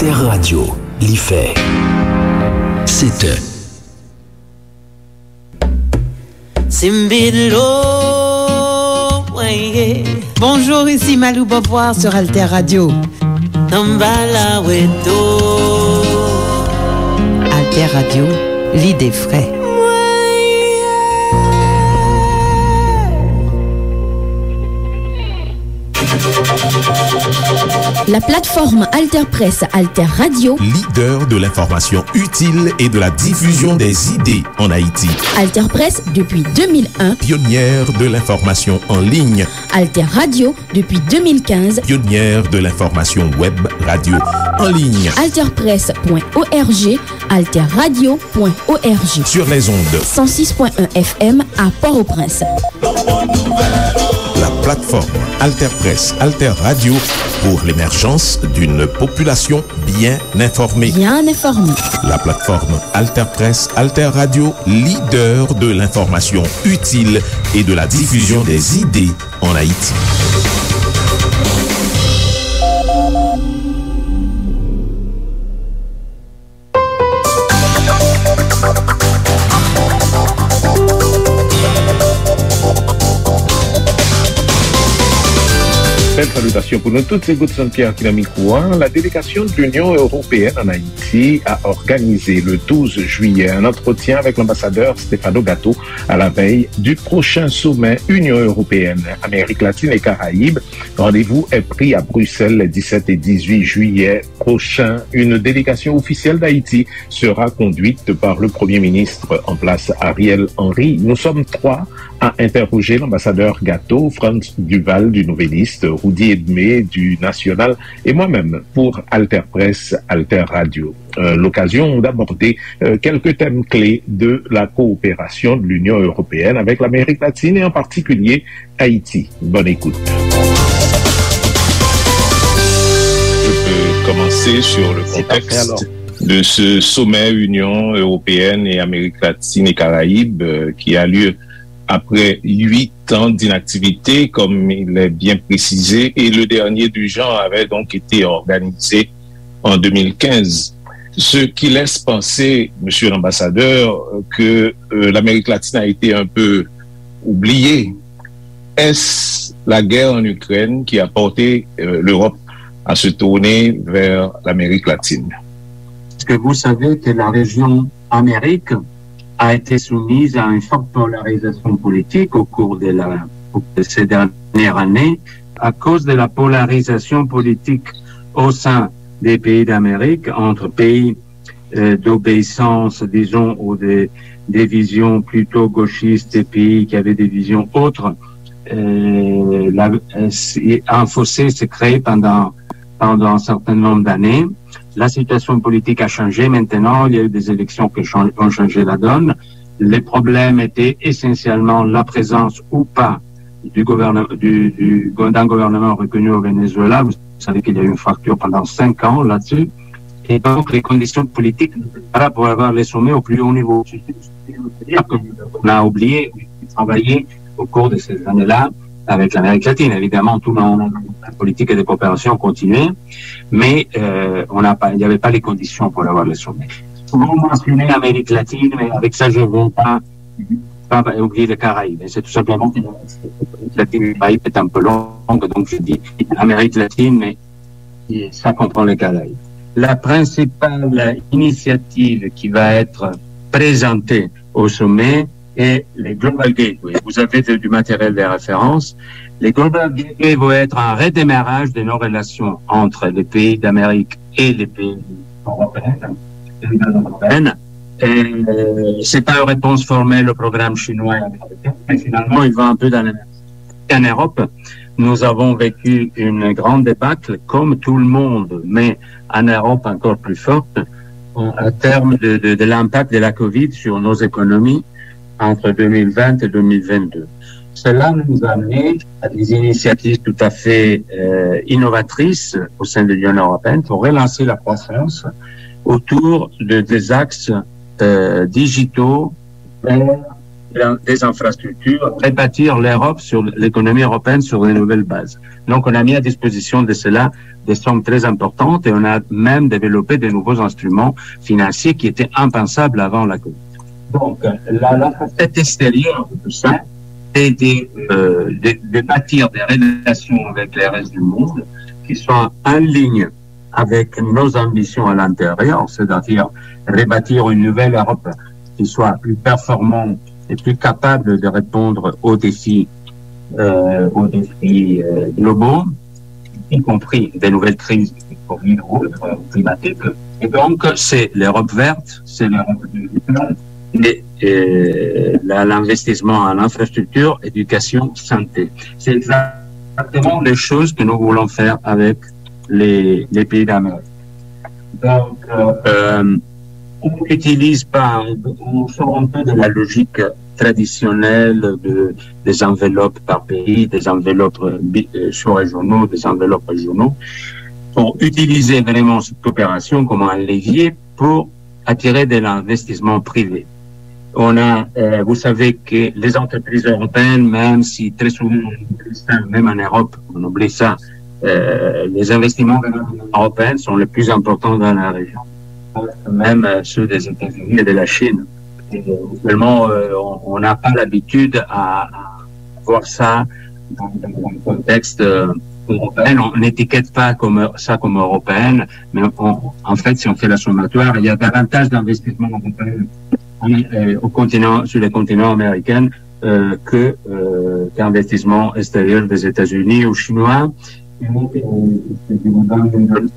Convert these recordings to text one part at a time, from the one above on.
Alter Radio, l'IFE. C'était Bonjour, ici Malou Beauvoir sur Alter Radio. Alter Radio, l'idée frais. La plateforme Alter Press Alter Radio, leader de l'information utile et de la diffusion des idées en Haïti. Alter Press depuis 2001, pionnière de l'information en ligne. Alter Radio depuis 2015, pionnière de l'information web radio en ligne. Alterpress.org, alterradio.org. Sur les ondes 106.1 FM à Port-au-Prince. La plateforme Alter Press Alter Radio pour l'émergence d'une population bien informée. Bien informée. La plateforme Alter Press Alter Radio, leader de l'information utile et de la diffusion des idées en Haïti. Salutations pour nous toutes, c'est Godson Pierre qui l'a mis courant. La délégation de l'Union européenne en Haïti a organisé le 12 juillet un entretien avec l'ambassadeur Stefano Gatto à la veille du prochain sommet Union européenne, Amérique latine et Caraïbes. Rendez-vous est pris à Bruxelles les 17 et 18 juillet prochains. Une délégation officielle d'Haïti sera conduite par le Premier ministre en place Ariel Henry. Nous sommes 3 à interroger l'ambassadeur Gatto, Franz Duval du Nouvelliste, Rudy Edmé du National et moi-même pour Alter Press, Alter Radio. L'occasion d'aborder quelques thèmes clés de la coopération de l'Union européenne avec l'Amérique latine et en particulier Haïti. Bonne écoute. Je peux commencer sur le contexte de ce sommet Union européenne et Amérique latine et Caraïbes qui a lieu après 8 ans d'inactivité, comme il est bien précisé, et le dernier du genre avait donc été organisé en 2015. Ce qui laisse penser, monsieur l'ambassadeur, que l'Amérique latine a été un peu oubliée. Est-ce la guerre en Ukraine qui a porté l'Europe à se tourner vers l'Amérique latine? Est-ce que vous savez que la région Amérique a été soumise à une forte polarisation politique au cours de ces dernières années à cause de la polarisation politique au sein des pays d'Amérique entre pays d'obéissance, disons, ou des visions plutôt gauchistes et pays qui avaient des visions autres. Un fossé s'est créé pendant un certain nombre d'années. La situation politique a changé maintenant, il y a eu des élections qui ont changé la donne. Les problèmes étaient essentiellement la présence ou pas d'un gouvernement reconnu au Venezuela. Vous savez qu'il y a eu une fracture pendant 5 ans là-dessus. Et donc, les conditions politiques pour avoir les sommets au plus haut niveau. C'est-à-dire qu'on a oublié de travailler au cours de ces années-là avec l'Amérique latine. Évidemment, tout la politique de coopération continuait, mais il n'y avait pas les conditions pour avoir les sommets. Vous mentionnez l'Amérique latine, mais avec ça, je ne veux pas oublier les Caraïbes. C'est tout simplement que l'Amérique latine et les Caraïbes est un peu longue, donc je dis l'Amérique latine, mais ça comprend les Caraïbes. La principale initiative qui va être présentée au sommet est les Global Gateway. Vous avez du matériel de référence. Les Global Gateway vont être un redémarrage de nos relations entre les pays d'Amérique et les pays européens. C'est pas une réponse formelle au programme chinois et américain, mais finalement, il va un peu dans la même. En Europe, nous avons vécu une grande débâcle, comme tout le monde, mais en Europe encore plus forte, en termes de l'impact de la Covid sur nos économies entre 2020 et 2022. Cela nous a amené à des initiatives tout à fait innovatrices au sein de l'Union européenne pour relancer la croissance autour des axes digitaux vers des infrastructures, rebâtir l'Europe sur l'économie européenne sur de nouvelles bases. Donc, on a mis à disposition de cela des sommes très importantes et on a même développé de nouveaux instruments financiers qui étaient impensables avant la Covid. Donc, la facette extérieure de tout ça, c'est de bâtir des relations avec le reste du monde qui soient en ligne avec nos ambitions à l'intérieur, c'est-à-dire rebâtir une nouvelle Europe qui soit plus performante et plus capable de répondre aux défis globaux, y compris des nouvelles crises climatiques. Et donc, c'est l'Europe verte, c'est l'Europe digitale, et l'investissement en infrastructure, éducation, santé. C'est exactement les choses que nous voulons faire avec les pays d'Amérique. Donc, on n'utilise pas, on sort un peu de la logique traditionnelle des enveloppes par pays, des enveloppes sous-régionaux, des enveloppes régionaux, pour utiliser vraiment cette coopération comme un levier pour attirer de l'investissement privé. Vous savez que les entreprises européennes, même si très souvent, même en Europe, on oublie ça, les investissements européens sont les plus importants dans la région, même ceux des États-Unis et de la Chine. Seulement, on n'a pas l'habitude à voir ça dans un contexte européen. On n'étiquette pas ça comme européenne, mais en fait, si on fait la sommatoire, il y a davantage d'investissements européens sur le continent américain qu'investissements extérieurs des États-Unis ou chinois. Je vous donne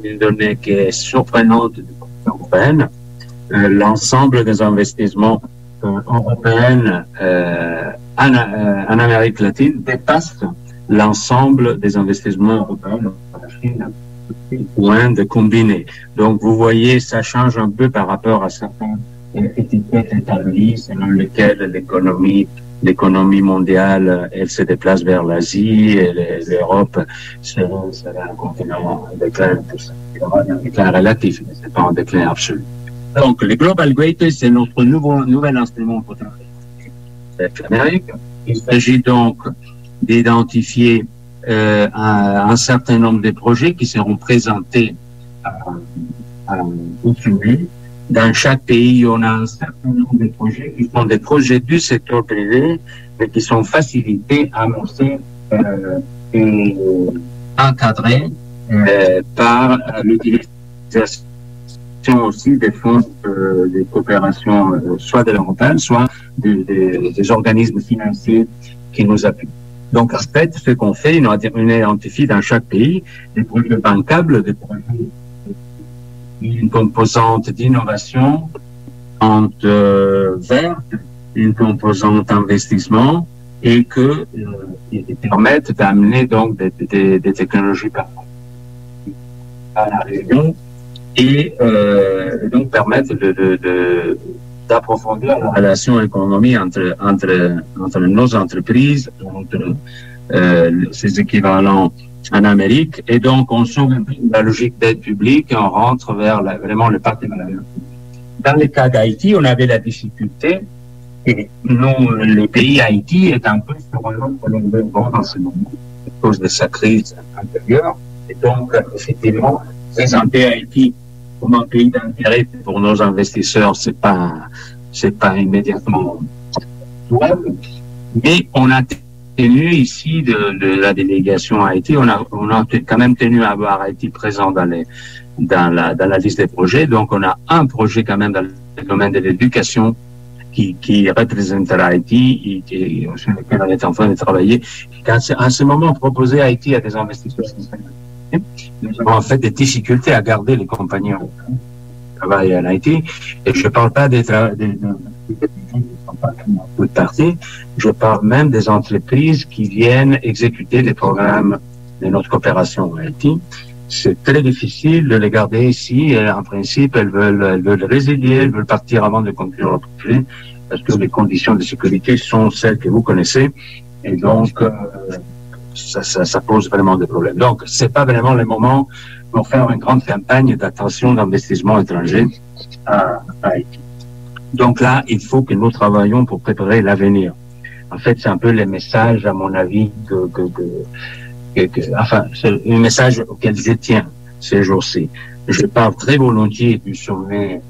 une donnée qui est surprenante de l'Union européenne. L'ensemble des investissements européens en Amérique latine dépasse l'ensemble des investissements européens en Chine ou Inde combinés. Donc, vous voyez, ça change un peu par rapport à certaines étiquettes établies selon lesquelles l'économie mondiale, elle se déplace vers l'Asie et l'Europe, c'est un continent en déclin, tout ça. Il y aura un déclin relatif, mais c'est pas un déclin absolu. Donc, le Global Gateway, c'est notre nouvel instrument pour travailler avec l'Amérique. Il s'agit donc d'identifier un certain nombre de projets qui seront présentés au sommet. Dans chaque pays, on a un certain nombre de projets qui sont des projets du secteur privé, mais qui sont facilités, annoncés et encadrés par l'utilisation aussi des fonds de coopération, soit de l'Europe, soit des organismes financiers qui nous appuient. Donc, en fait, ce qu'on fait, on identifie dans chaque pays des projets bancables, des projets une composante d'innovation, verte, une composante investissement, et qui permettent d'amener donc des technologies performantes à la région et donc permettent d'approfondir la relation économique entre nos entreprises, entre ces équivalents en Amérique, et donc on sort un peu de la logique d'aide publique et on rentre vers vraiment le partenariat. Dans le cas d'Haïti, on avait la difficulté, et le pays Haïti est un peu sur un autre longueur dans ce moment, à cause de sa crise intérieure, et donc effectivement, présenter Haïti comme un pays d'intérêt pour nos investisseurs, c'est pas immédiatement jouable, mais on a tenu ici de la délégation Haïti, on a quand même tenu à avoir Haïti présent dans la liste des projets. Donc on a un projet quand même dans le domaine de l'éducation qui représentera Haïti et sur lequel on est en train de travailler. À ce moment, proposer Haïti à des investisseurs, nous avons en fait des difficultés à garder les compagnies européennes qui travaillent en Haïti. Et je ne parle pas des toute partie, je parle même des entreprises qui viennent exécuter des programmes de notre coopération en Haïti. C'est très difficile de les garder ici et en principe, elles veulent résilier, elles veulent partir avant de conclure leur projet parce que les conditions de sécurité sont celles que vous connaissez et donc ça pose vraiment des problèmes. Donc, c'est pas vraiment le moment pour faire une grande campagne d'attention d'investissement étranger à Haïti. Donc là, il faut que nous travaillions pour préparer l'avenir. En fait, c'est un peu le message, à mon avis, enfin, c'est le message auquel je tiens ces jours-ci. Je parle très volontiers du sommet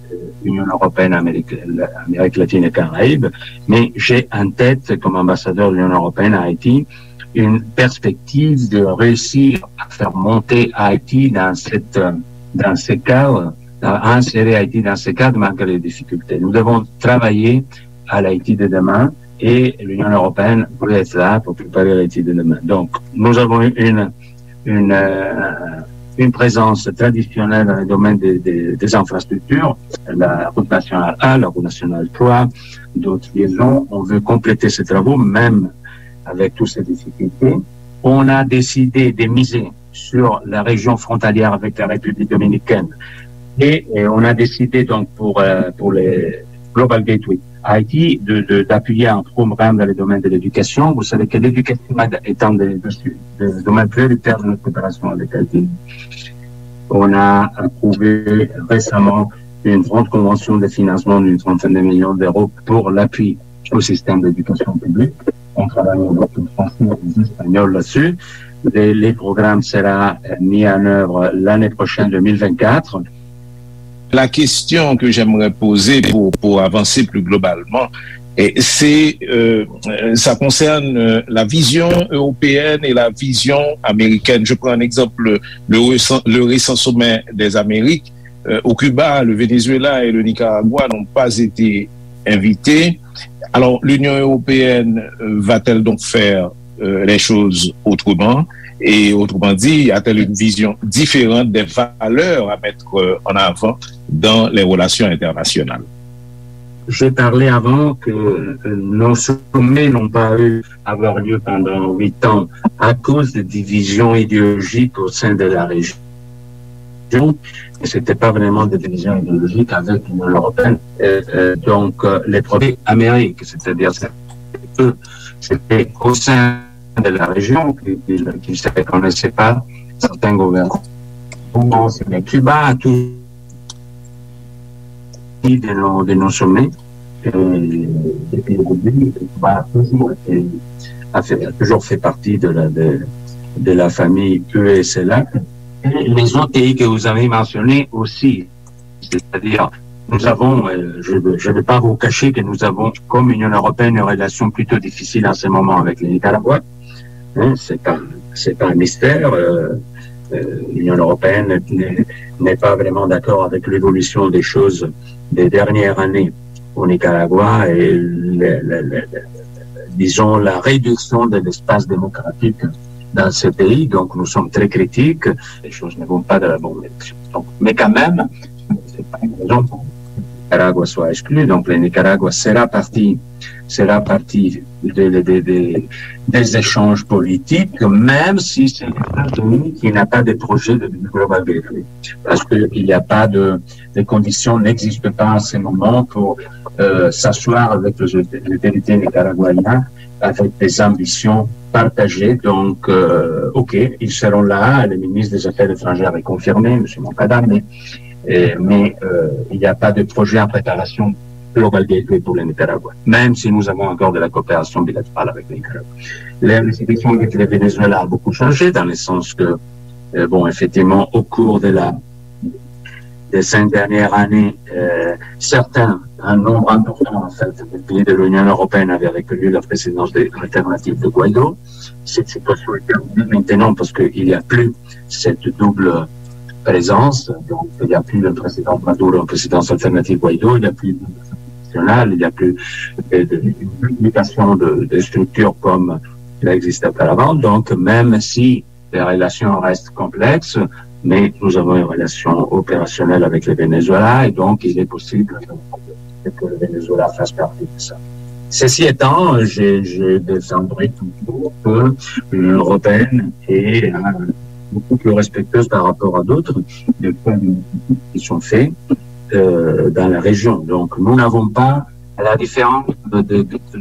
Union européenne, Amérique latine et Caraïbes, mais j'ai en tête, comme ambassadeur de l'Union européenne à Haïti, une perspective de réussir à faire monter Haïti dans ces cadres, à insérer Haïti dans ces cadres malgré les difficultés. Nous devons travailler à l'Haïti de demain et l'Union européenne doit être là pour préparer l'Haïti de demain. Donc, nous avons une présence traditionnelle dans le domaine des infrastructures, la route nationale 1, la route nationale 3, d'autres liaisons. On veut compléter ces travaux, même avec toutes ces difficultés. On a décidé de miser sur la région frontalière avec la République dominicaine et on a décidé donc pour les Global Gateway Haïti d'appuyer un programme dans le domaine de l'éducation. Vous savez que l'éducation est un des domaines prioritaires de notre coopération avec Haïti. On a approuvé récemment une grande convention de financement d'une trentaine de millions d'euros pour l'appui au système d'éducation publique. On travaille avec les Français et les Espagnols là-dessus. Les programmes seront mis en œuvre l'année prochaine, 2024. La question que j'aimerais poser pour avancer plus globalement, ça concerne la vision européenne et la vision américaine. Je prends un exemple, le récent sommet des Amériques. Au Cuba, le Venezuela et le Nicaragua n'ont pas été invités. Alors, l'Union européenne va-t-elle donc faire les choses autrement? Et autrement dit, a-t-elle une vision différente des valeurs à mettre en avant dans les relations internationales? J'ai parlé avant que nos sommets n'ont pas eu à avoir lieu pendant 8 ans à cause de divisions idéologiques au sein de la région. Et c'était pas vraiment des divisions idéologiques avec l'Union européenne. Donc, les problèmes américains, c'est-à-dire c'était au sein de la région qui ne se reconnaissaient pas certains gouvernements. C'est Cuba a tout de nos sommets depuis le début. Cuba a toujours fait partie de la famille USLA. Et les autres pays que vous avez mentionnés aussi, c'est-à-dire nous avons, je ne vais pas vous cacher que nous avons, comme Union européenne, une relation plutôt difficile en ce moment avec le Nicaragua. C'est pas un mystère. L'Union européenne n'est pas vraiment d'accord avec l'évolution des choses des dernières années au Nicaragua et disons la réduction de l'espace démocratique dans ce pays. Donc nous sommes très critiques. Les choses ne vont pas de la bonne direction. Mais quand même, c'est pas une raison pour que le Nicaragua soit exclu. Donc le Nicaragua sera partie des échanges politiques, même si c'est un pays qui n'a pas de projet de Global Gateway. Parce qu'il n'y a pas de conditions, n'existent pas en ce moment pour s'asseoir avec les autorités nicaraguayennes avec des ambitions partagées. Donc, OK, ils seront là. Le ministre des Affaires étrangères est confirmé, M. Moncada, mais il n'y a pas de projet en préparation Global Gateway pour le Nicaragua, même si nous avons encore de la coopération bilatérale avec le Nicaragua. La situation avec le Venezuela a beaucoup changé, dans le sens que, effectivement, au cours des 5 dernières années, un nombre important, en fait, des pays de l'Union européenne avaient reconnu la présidence de l'alternative de Guaido. Cette situation est terminée maintenant parce qu'il n'y a plus cette double présence. Donc, il n'y a plus le président Maduro en présidence alternative Guaido, il n'y a plus il n'y a plus une multiplication de structures comme il existait auparavant. Donc, même si les relations restent complexes, mais nous avons une relation opérationnelle avec le Venezuela et donc il est possible que le Venezuela fasse partie de ça. Ceci étant, je défendrai toujours que l'Union européenne est beaucoup plus respectueuse par rapport à d'autres des points qui sont faits dans la région. Donc, nous n'avons pas, à la différence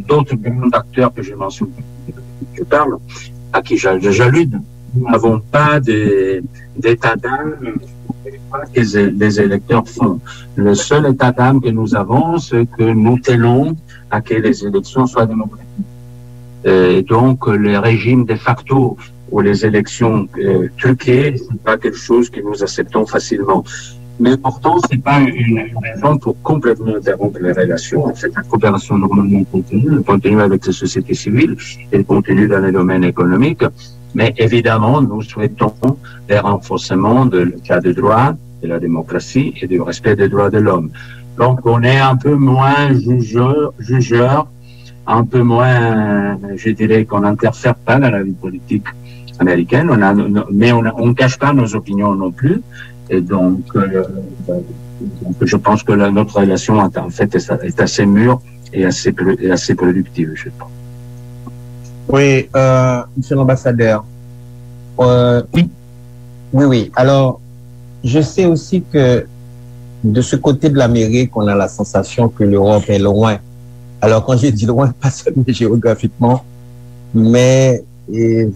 d'autres grands acteurs que j'ai mentionnés, je parle, à qui j'allude, nous n'avons pas d'état d'âme que les électeurs font. Le seul état d'âme que nous avons, c'est que nous tenons à que les élections soient démocratiques. Et donc, le régime de facto ou les élections truquées, c'est pas quelque chose que nous acceptons facilement. Mais pourtant, c'est pas une raison pour complètement interrompre les relations. En fait, la coopération normalement continue avec les sociétés civiles, elle continue dans les domaines économiques. Mais évidemment, nous souhaitons le renforcement de l'état de droit, de la démocratie et du respect des droits de l'homme. Donc, on est un peu moins jugeur, un peu moins, je dirais qu'on n'interfère pas dans la vie politique américaine, mais on ne cache pas nos opinions non plus. Et donc, je pense que notre relation, en fait, est assez mûre et assez productive, je pense. Oui, monsieur l'ambassadeur. Oui. Alors, je sais aussi que de ce côté de l'Amérique, on a la sensation que l'Europe est loin. Alors, quand je dis loin, pas seulement géographiquement, mais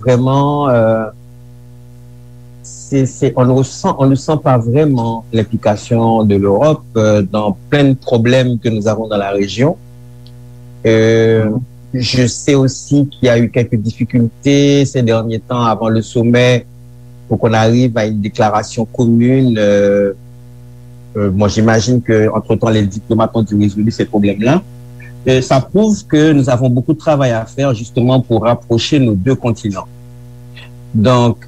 vraiment, on ne sent pas vraiment l'implication de l'Europe dans plein de problèmes que nous avons dans la région. Je sais aussi qu'il y a eu quelques difficultés ces derniers temps avant le sommet pour qu'on arrive à une déclaration commune. Moi, j'imagine qu'entre-temps, les diplomates ont dû résoudre ces problèmes-là. Ça prouve que nous avons beaucoup de travail à faire justement pour rapprocher nos deux continents. Donc,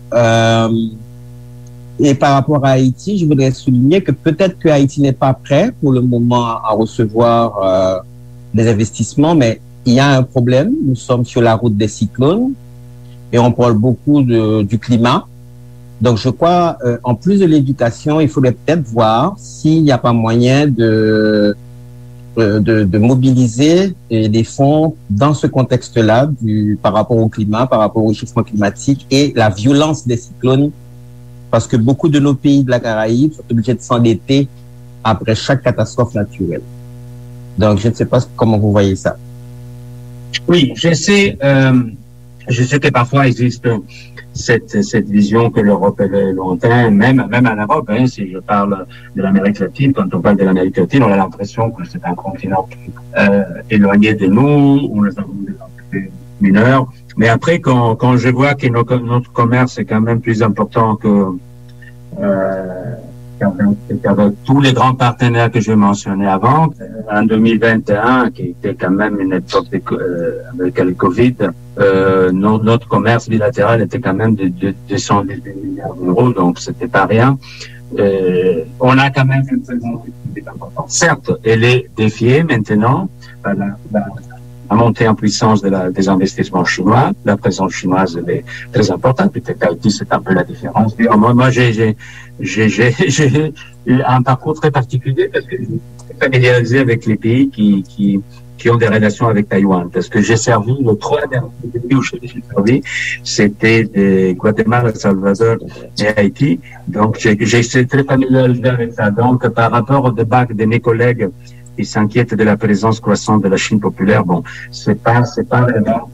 et par rapport à Haïti, je voudrais souligner que peut-être que Haïti n'est pas prêt pour le moment à recevoir des investissements, mais il y a un problème. Nous sommes sur la route des cyclones et on parle beaucoup du climat. Donc, je crois, en plus de l'éducation, il faudrait peut-être voir s'il n'y a pas moyen de mobiliser des fonds dans ce contexte-là par rapport au climat, par rapport au réchauffement climatique et la violence des cyclones, parce que beaucoup de nos pays de la Caraïbe sont obligés de s'endetter après chaque catastrophe naturelle. Donc, je ne sais pas comment vous voyez ça. Oui, je sais que parfois existe cette vision que l'Europe est lointaine, même en Europe, si je parle de l'Amérique latine, quand on parle de l'Amérique latine, on a l'impression que c'est un continent éloigné de nous, où nous avons des entités mineures. Mais après, quand je vois que notre commerce est quand même plus important qu'avec tous les grands partenaires que j'ai mentionnés avant, en 2021, qui était quand même une époque avec le Covid, notre commerce bilatéral était quand même de 210 milliards d'euros, donc c'était pas rien. On a quand même une présence importante. Certes, elle est défiée maintenant par la montée en puissance des investissements chinois. La présence chinoise elle est très importante. Peut-être Haïti, c'est un peu la différence. Moi, j'ai eu un parcours très particulier parce que je suis familiarisé avec les pays qui ont des relations avec Taïwan. Parce que j'ai servi les 3 derniers pays où j'ai servi, c'était Guatemala, Salvador et Haïti. Donc, j'ai été très familiarisé avec ça. Donc, par rapport au débat de mes collègues qui s'inquiètent de la présence croissante de la Chine populaire, bon, c'est pas vraiment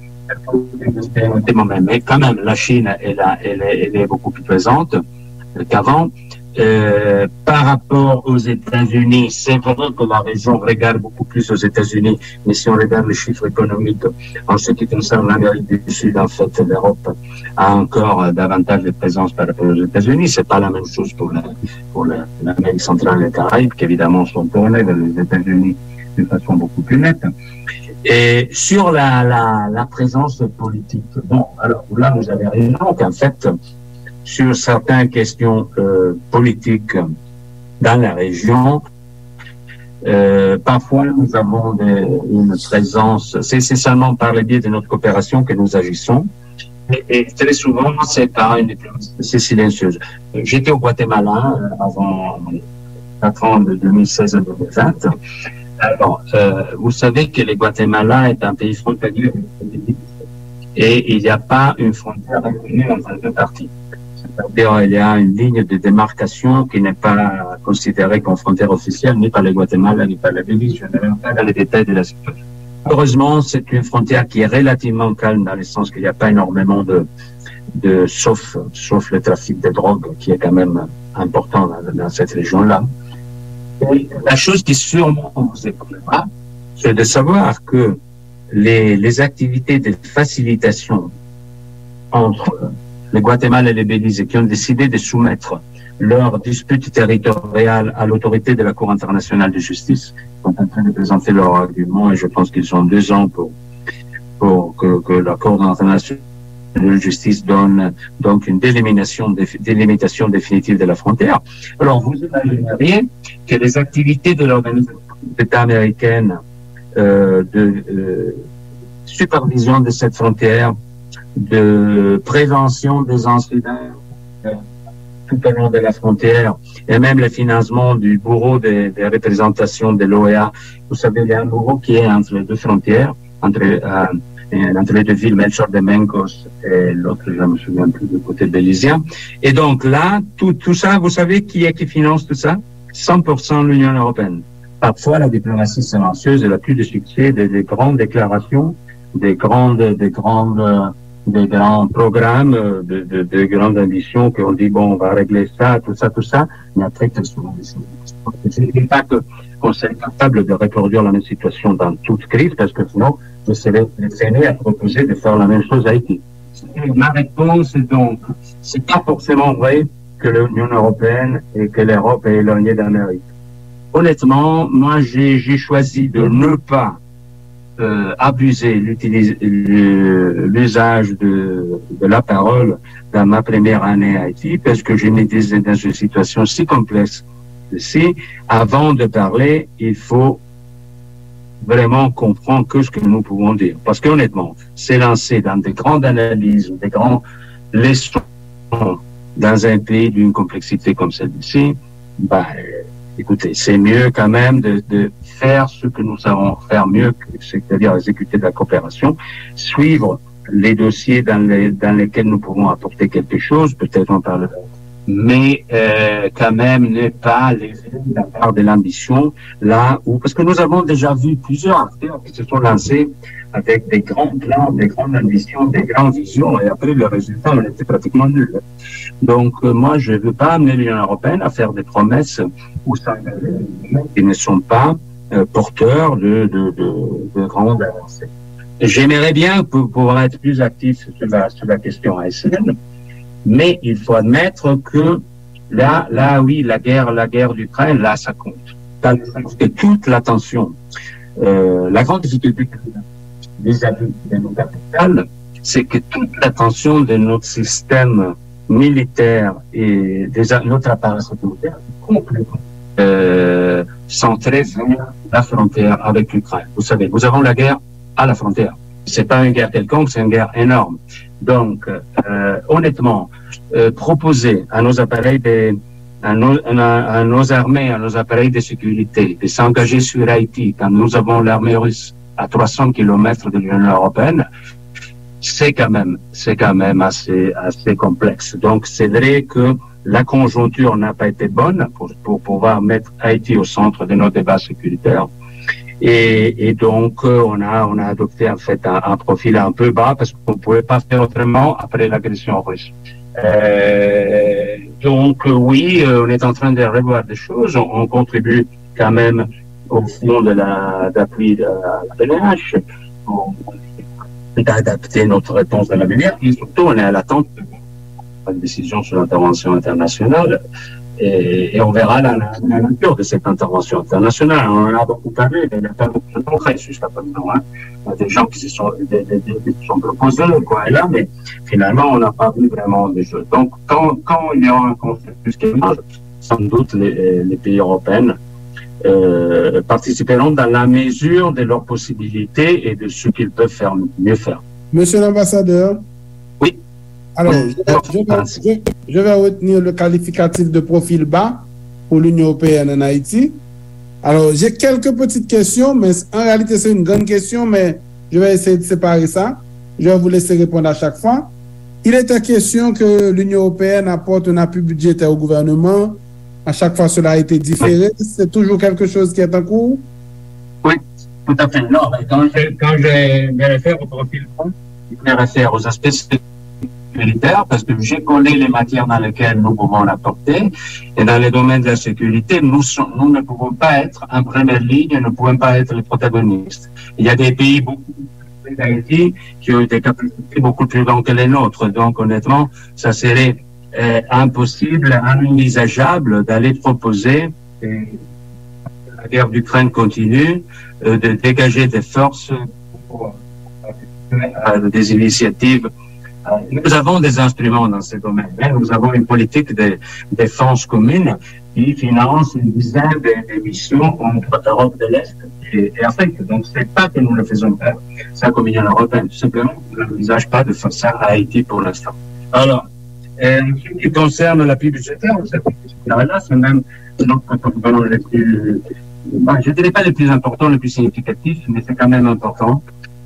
mais quand même, la Chine, elle est beaucoup plus présente qu'avant. Par rapport aux États-Unis, c'est vrai que la région regarde beaucoup plus aux États-Unis, mais si on regarde les chiffres économiques en ce qui concerne l'Amérique du Sud, en fait, l'Europe a encore davantage de présence par rapport aux États-Unis. C'est pas la même chose pour l'Amérique centrale et les Caraïbes, qui évidemment sont tournés vers les États-Unis de façon beaucoup plus nette. Et sur la présence politique, bon, alors là, vous avez raison qu'en fait, sur certaines questions politiques dans la région, parfois nous avons une présence, c'est seulement par le biais de notre coopération que nous agissons, et très souvent c'est silencieuse. J'étais au Guatemala avant 4 ans de 2016 à 2020. Alors, vous savez que le Guatemala est un pays frontalier et il n'y a pas une frontière reconnue entre les deux parties. C'est-à-dire, il y a une ligne de démarcation qui n'est pas considérée comme frontière officielle, ni par le Guatemala, ni par la Belize. Je ne vais pas dans les détails de la situation. Heureusement, c'est une frontière qui est relativement calme, dans le sens qu'il n'y a pas énormément sauf le trafic de drogue qui est quand même important dans cette région-là. Et la chose qui sûrement vous étonnera, c'est de savoir que les activités de facilitation entre le Guatemala et le Belize qui ont décidé de soumettre leur dispute territoriale à l'autorité de la Cour internationale de justice, sont en train de présenter leur argument et je pense qu'ils ont 2 ans pour que la Cour internationale de justice donne donc une délimitation définitive de la frontière. Alors, vous imagineriez que les activités de l'Organisation d'État américaine de supervision de cette frontière, de prévention des incidents tout au long de la frontière, et même le financement du bureau des représentations de l'OEA. Vous savez, il y a un bureau qui est entre les 2 frontières, entre les 2 villes, Melchor de Mencos et l'autre, je ne me souviens plus, du côté bélisien. Et donc là, tout ça, vous savez qui finance tout ça? 100% l'Union européenne. Parfois, la diplomatie silencieuse, elle a plus de succès, des grandes déclarations, des grands programmes, de grandes ambitions qu'on dit, bon, on va régler ça, tout ça, mais après, quelles sont les choses? Je ne dis pas qu'on serait capable de reproduire la même situation dans toute crise, parce que sinon, je serais gêné à proposer de faire la même chose à Haïti. Ma réponse est donc, c'est pas forcément vrai que l'Union européenne et que l'Europe est éloignée d'Amérique. Honnêtement, moi, j'ai choisi de ne pas abuser l'usage de la parole dans ma première année à Haïti, parce que je m'étais dans une situation si complexe ici. Avant de parler, il faut vraiment comprendre que ce que nous pouvons dire. Parce qu'honnêtement, c'est lancé dans des grandes analyses, des grandes leçons dans un pays d'une complexité comme celle-ci, écoutez, c'est mieux quand même de faire ce que nous savons faire mieux, c'est-à-dire exécuter de la coopération, suivre les dossiers dans lesquels nous pouvons apporter quelque chose, peut-être on parlera, mais quand même ne pas léser la part de l'ambition là où, parce que nous avons déjà vu plusieurs acteurs qui se sont lancés avec des grands plans, des grandes ambitions, des grandes visions, et après le résultat on était pratiquement nul. Donc moi je ne veux pas amener l'Union européenne à faire des promesses ou s'engager qui ne sont pas porteurs de grandes avancées. J'aimerais bien pouvoir être plus actif sur la question ASN, mais il faut admettre que là oui, la guerre d'Ukraine, là ça compte. Parce que toute l'attention, la grande difficulté vis-à-vis de nos capitales, c'est que toute l'attention de notre système militaire et de notre appareil sécuritaire est complètement centré sur la frontière avec l'Ukraine. Vous savez, nous avons la guerre à la frontière. C'est pas une guerre quelconque, c'est une guerre énorme. Donc, honnêtement, proposer à nos appareils à nos armées, à nos appareils de sécurité, de s'engager sur Haïti quand nous avons l'armée russe à 300 km de l'Union européenne, c'est quand même assez complexe. Donc, c'est vrai que la conjoncture n'a pas été bonne pour pouvoir mettre Haïti au centre de nos débats sécuritaires. Et donc, on a adopté en fait un profil un peu bas parce qu'on ne pouvait pas faire autrement après l'agression russe. Donc, oui, on est en train de revoir des choses. On contribue quand même au fond d'appui de la PNH. On a adapté notre réponse de la manière. Et surtout, on est à l'attente de décision sur l'intervention internationale. Et on verra la nature de cette intervention internationale. On en a beaucoup parlé, mais il n'y a pas beaucoup de concret jusqu'à présent. Il y a des gens qui se sont proposés, quoi, et là, mais finalement, on n'a pas vu vraiment des choses. Donc, quand il y aura un consensus qui émerge, sans doute les pays européens participeront dans la mesure de leurs possibilités et de ce qu'ils peuvent mieux faire. Monsieur l'ambassadeur. Oui. Alors, je vais retenir le qualificatif de profil bas pour l'Union européenne en Haïti. Alors, j'ai quelques petites questions, mais en réalité, c'est une grande question, mais je vais essayer de séparer ça. Je vais vous laisser répondre à chaque fois. Il était question que l'Union européenne apporte un appui budgétaire au gouvernement. À chaque fois, cela a été différé. C'est toujours quelque chose qui est en cours? Oui, tout à fait. Non, quand je me réfère au profil bas, je me réfère aux aspects sécuritaire, parce que je connais les matières dans lesquelles nous pouvons l'apporter, et dans les domaines de la sécurité, nous ne pouvons pas être en première ligne, nous ne pouvons pas être les protagonistes. Il y a des pays beaucoup plus d'Haïti qui ont des capacités beaucoup plus grandes que les nôtres, donc honnêtement, ça serait impossible, inenvisageable d'aller proposer, la guerre d'Ukraine continue, de dégager des forces pour des initiatives. Nous avons des instruments dans ce domaine. Nous avons une politique de défense commune qui finance une dizaine de missions entre Europe de l'Est et Afrique. Donc, c'est pas que nous le faisons pas, ça comme Union européenne. Tout simplement, on n'envisage pas de faire ça à Haïti pour l'instant. Alors, ce qui concerne l'appui budgétaire, là, c'est même notre comportement le plus, je dirais pas le plus important, le plus significatif, mais c'est quand même important.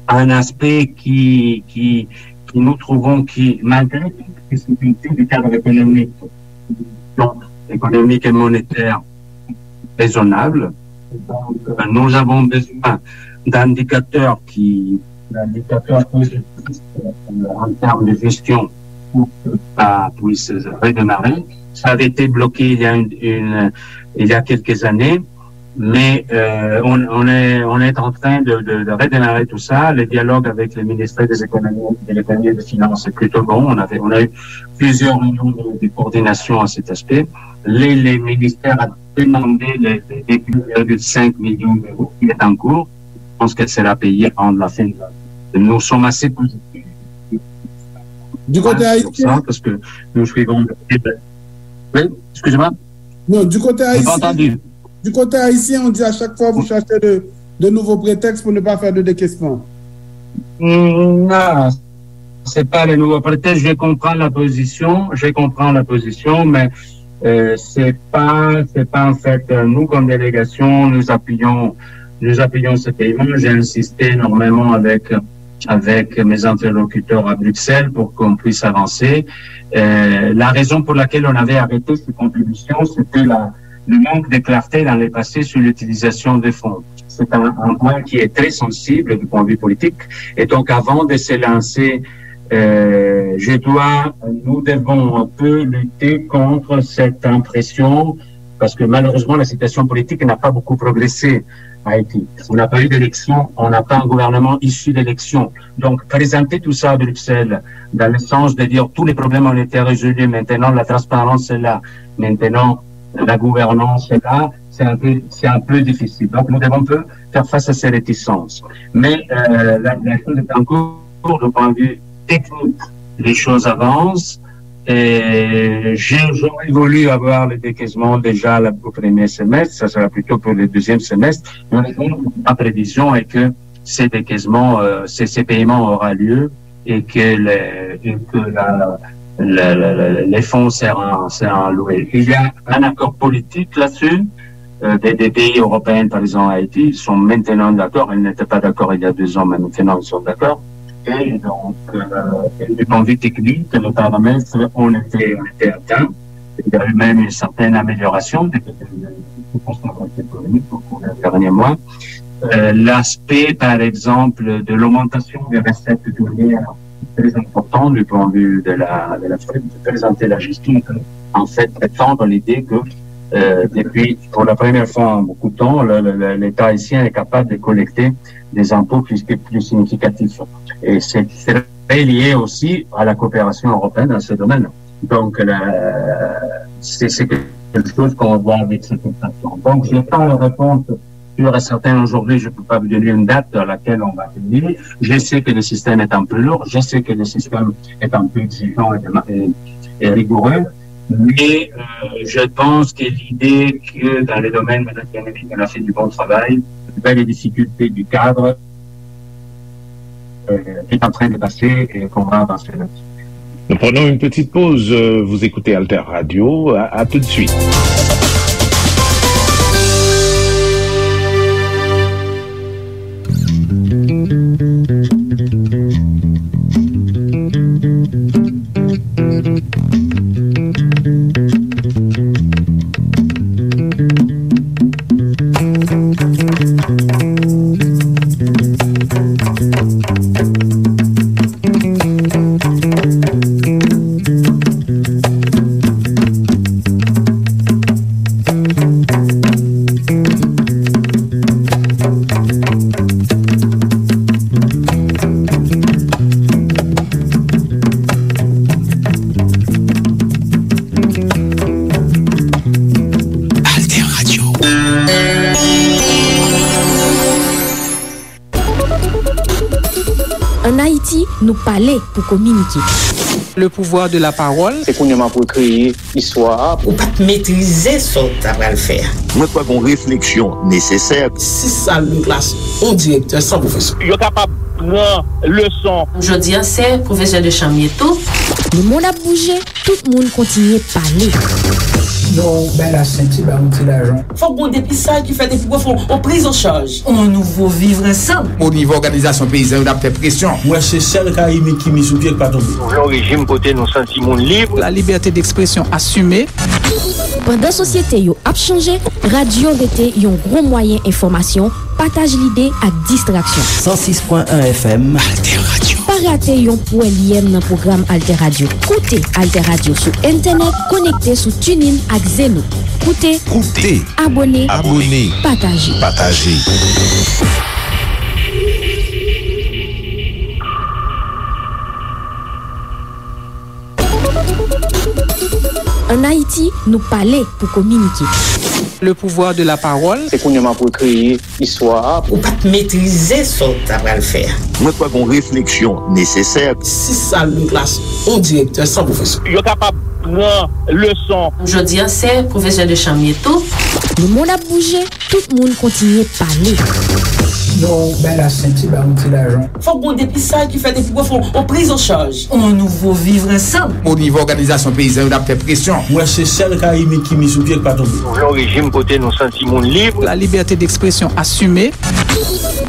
Un aspect qui nous trouvons qui, malgré la possibilité du cadre économique, donc économique et monétaire raisonnable, donc, nous avons besoin d'indicateurs positifs en termes de gestion pour que ça puisse redémarrer. Ça avait été bloqué il y a quelques années, mais on est en train de redémarrer tout ça. Le dialogue avec les ministères des économies et l'économie et des finances est plutôt bon. On a eu plusieurs réunions de coordination à cet aspect. Les ministères ont demandé les 2,5 millions d'euros qui est en cours. Je pense qu'elle sera payée en la fin. Nous sommes assez positifs. Du côté haïtien? Parce que nous suivons... Oui, excusez-moi? Non, du côté haïtien. J'ai pas entendu. Du côté haïtien, on dit à chaque fois vous cherchez de nouveaux prétextes pour ne pas faire de décaissement. Non, c'est pas les nouveaux prétextes. Je comprends la position, mais c'est pas en fait nous comme délégation, nous appuyons ce paiement. J'ai insisté énormément avec mes interlocuteurs à Bruxelles pour qu'on puisse avancer. La raison pour laquelle on avait arrêté ces contributions, c'était le manque de clarté dans le passé sur l'utilisation des fonds. C'est un point qui est très sensible du point de vue politique. Et donc, avant de se lancer, nous devons un peu lutter contre cette impression, parce que malheureusement, la situation politique n'a pas beaucoup progressé à Haïti. On n'a pas eu d'élection, on n'a pas un gouvernement issu d'élection. Donc, présenter tout ça à Bruxelles, dans le sens de dire tous les problèmes ont été résolus, maintenant la transparence est là, maintenant la gouvernance est là, c'est un peu difficile. Donc, nous devons un peu faire face à ces réticences. Mais la chose est en cours, du point de vue technique, les choses avancent. Et j'aurais voulu avoir le décaissement déjà au premier semestre, ça sera plutôt pour le deuxième semestre. Ma prévision est que ces décaissements, ces paiements aura lieu et que les fonds seront alloués. Il y a un accord politique là-dessus. Des pays européens, par exemple Haïti, sont maintenant d'accord. Ils n'étaient pas d'accord il y a 2 ans, mais maintenant ils sont d'accord. Et donc, du point de vue technique, les paramètres ont été atteints. Il y a eu même une certaine amélioration des économiques au cours des derniers mois. L'aspect, par exemple, de l'augmentation des recettes douanières est très important du point de vue de la de présenter la gestion. En fait, prétendre l'idée que depuis, pour la première fois en beaucoup de temps, l'État haïtien est capable de collecter des impôts plus significatifs. Et c'est lié aussi à la coopération européenne dans ce domaine. Donc, c'est quelque chose qu'on voit avec cette opération. Donc, je n'ai pas la réponse sûre et certaine aujourd'hui. Je ne peux pas vous donner une date à laquelle on va tenir. Je sais que le système est un peu lourd. Je sais que le système est un peu exigeant et rigoureux. Mais je pense que l'idée que dans les domaines de l'économie, on a fait du bon travail, les difficultés du cadre est en train de passer et qu'on va avancer là-dessus. Nous prenons une petite pause. Vous écoutez Alter Radio. À tout de suite. nous parler pour communiquer. Le pouvoir de la parole. C'est qu'on y a pour créer histoire. Ou pas maîtriser son travail à faire. Moi, pas qu'on réflexion nécessaire. Si ça nous classe, on directeur sans professeur. Il est capable de prendre leçon. Je dis, c'est professeur de Chamieto. Le monde a bougé, tout le monde continue à parler. Non, ben la Saint-Ti, ben on tire l'argent. Faut qu'on dépistage qui fait des pouvoirs, on prise en charge. On nouveau vivre ensemble. Au niveau organisation paysanne, on a fait pression. Moi, c'est celle qui mise sous pied pas tomber. Le régime côté nous sentiments libres. La liberté d'expression assumée. Pendant société yo a changé, radio était un gros moyen information, partage l'idée à distraction. 106.1 FM Alter Radio. Pas rater yon point lien dans programme Alter Radio. Écoutez Alter Radio sur internet, connecté sur TuneIn ak Zeno. Écoutez, abonnez, partagez. En Haïti, nous parler pour communiquer. Le pouvoir de la parole. C'est qu'on y a pour créer histoire. Ou pas maîtriser son travail à faire. Moi, pas qu'on réflexion nécessaire. Si ça nous classe, on directeur sans professeur. Il est capable de prendre leçon. Je dis, c'est professeur de Chamieto. Le monde a bougé, tout le monde continue à parler. Non, ben la Saint-Ti, ben on tire l'argent. Faut qu'on dépistage qui fait des pouvoirs, on prise en charge. On nouveau vivre ensemble. Au niveau organisation paysanne, on a fait pression. Moi, c'est celle qui mise sous pied pas tomber. Le régime côté nous sentiments libres. La liberté d'expression assumée.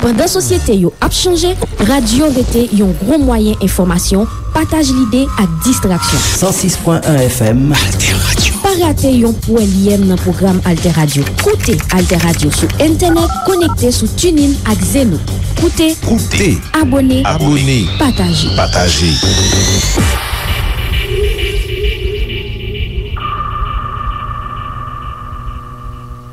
Pendant société yo a changé, radio était un gros moyen information, partage l'idée à distraction. 106.1 FM Alter Radio. Pas rater yon point lien dans programme Alter Radio. Écoutez Alter Radio sur internet, connecté sur TuneIn ak Zeno. Écoutez, abonnez, partagez.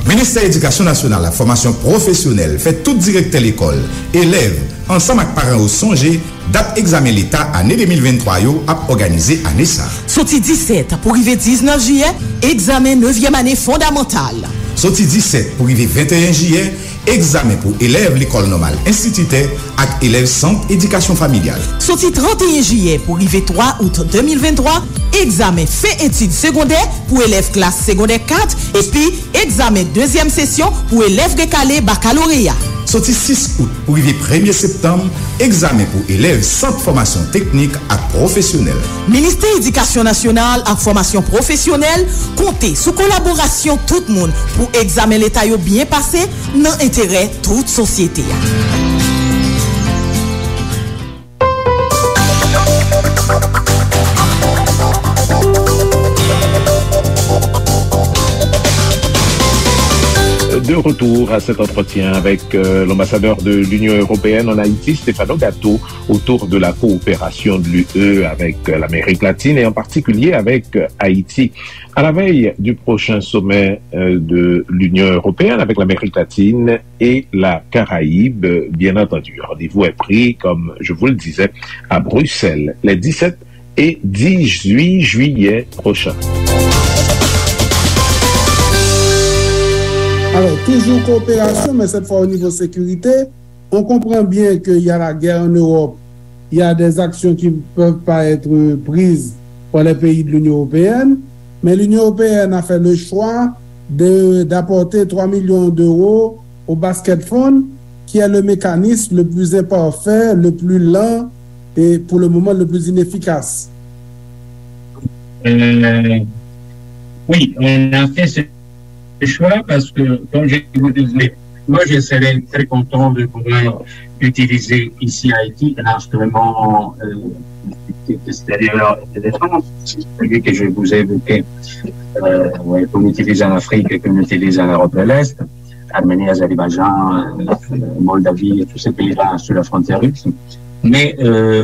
Ministère de l'Éducation nationale, la formation professionnelle, fait tout directeur l'école, élèves, ensemble avec parents au songé, date examen l'État année 2023 a organisé année ça. Sorti 17 pour arriver 19 juillet, examen 9e année fondamentale. Sorti 17 pour arriver 21 juillet, examen pour élèves l'école normale institutée ak élèves centre éducation familiale. Sorti 31 juillet pour arriver 3 août 2023, examen fait études secondaires pour élèves classe secondaire 4 et puis examen deuxième session pour élèves recalés baccalauréat. Sorti 6 août pour arriver 1er septembre, examen pour élèves centre formation technique et professionnelle. Ministère éducation nationale et formation professionnelle comptez sous collaboration tout le monde pour examen l'état yo bien passé dans intérêt toute société. De retour à cet entretien avec l'ambassadeur de l'Union européenne en Haïti, Stefano Gatto, autour de la coopération de l'UE avec l'Amérique latine et en particulier avec Haïti. À la veille du prochain sommet de l'Union européenne avec l'Amérique latine et la Caraïbe, bien entendu. Rendez-vous est pris, comme je vous le disais, à Bruxelles, les 17 et 18 juillet prochains. Alors, toujours coopération, mais cette fois au niveau sécurité, on comprend bien qu'il y a la guerre en Europe, il y a des actions qui ne peuvent pas être prises par les pays de l'Union européenne, mais l'Union européenne a fait le choix d'apporter 3 millions d'euros au Basket Fund, qui est le mécanisme le plus imparfait, le plus lent et pour le moment le plus inefficace. Oui, on a fait ce choix parce que, comme je vous disais, moi je serais très content de pouvoir utiliser ici à Haïti un instrument extérieur de défense, celui que je vous ai évoqué, qu'on utilise en Afrique et qu'on utilise en Europe de l'Est, Arménie, Azerbaïdjan, Moldavie et tous ces pays-là sur la frontière russe. Mais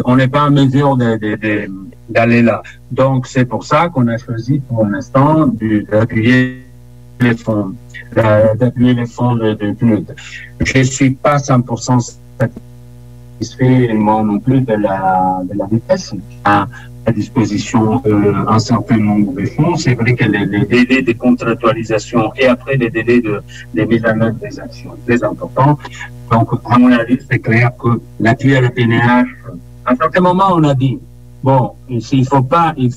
on n'est pas en mesure d'aller là. Donc c'est pour ça qu'on a choisi pour l'instant d'appuyer les fonds de PNUD. Je ne suis pas 100% satisfait moi non plus de la vitesse à disposition un certain nombre de fonds. C'est vrai que les délais de contractualisation et après les délais de mise en œuvre des actions sont très importants. Donc, à mon avis, c'est clair que l'appui à la PNH À un certain moment, on a dit, bon, il faut pas une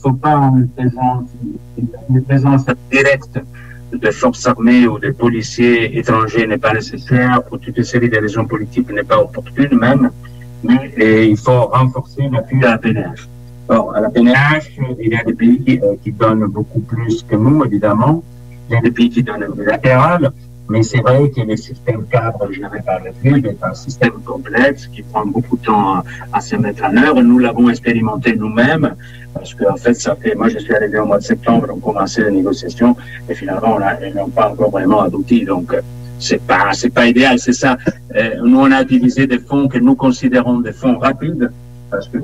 présence directe de forces armées ou de policiers étrangers n'est pas nécessaire, pour toute une série de raisons politiques n'est pas opportune même, mais il faut renforcer l'appui à la PNH. Or, à la PNH, il y a des pays qui donnent beaucoup plus que nous, évidemment. Il y a des pays qui donnent bilatéral, mais c'est vrai que le système cadre géré par le FUD est un système complexe qui prend beaucoup de temps à se mettre en œuvre. Nous l'avons expérimenté nous-mêmes, parce qu'en fait, moi je suis arrivé au mois de septembre, on commençait les négociations, et finalement, elles n'ont pas encore vraiment abouti. Donc, c'est pas idéal, c'est ça. Nous, on a utilisé des fonds que nous considérons des fonds rapides, parce que,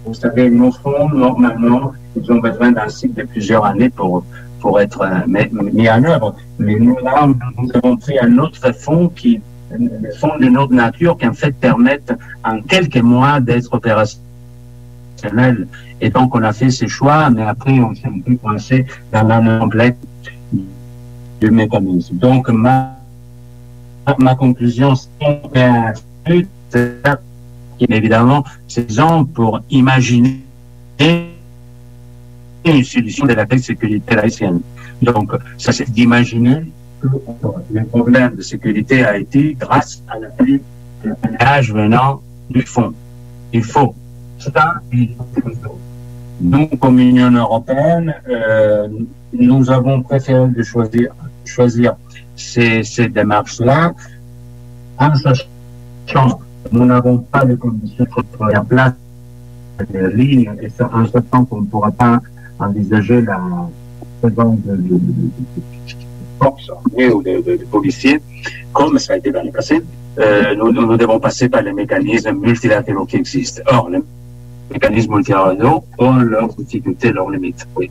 vous savez, nos fonds, normalement, ils ont besoin d'un cycle de plusieurs années pour être mis en œuvre. Mais nous, là, nous avons pris un autre fonds le fonds d'une autre nature qui, en fait, permettent en quelques mois d'être opérationnel. Et donc, on a fait ces choix, mais après, on s'est un peu coincé dans l'année complète du mécanisme. Donc, ma conclusion, c'est évidemment, c'est pour imaginer une solution de la crise de sécurité haïtienne. Donc, ça c'est d'imaginer que le problème de sécurité a été grâce à l'appui de l'âge venant du fond. Il faut ça. Nous, comme Union européenne, nous avons préféré de choisir ces démarches-là en sachant que nous n'avons pas de conditions pour la place des lignes et en sachant qu'on ne pourra pas envisager la présence de forces armées ou de policiers, comme ça a été dans le passé. Nous devons passer par les mécanismes multilatéraux qui existent. Or, les mécanismes multilatéraux ont leurs difficultés, leurs limites. Oui.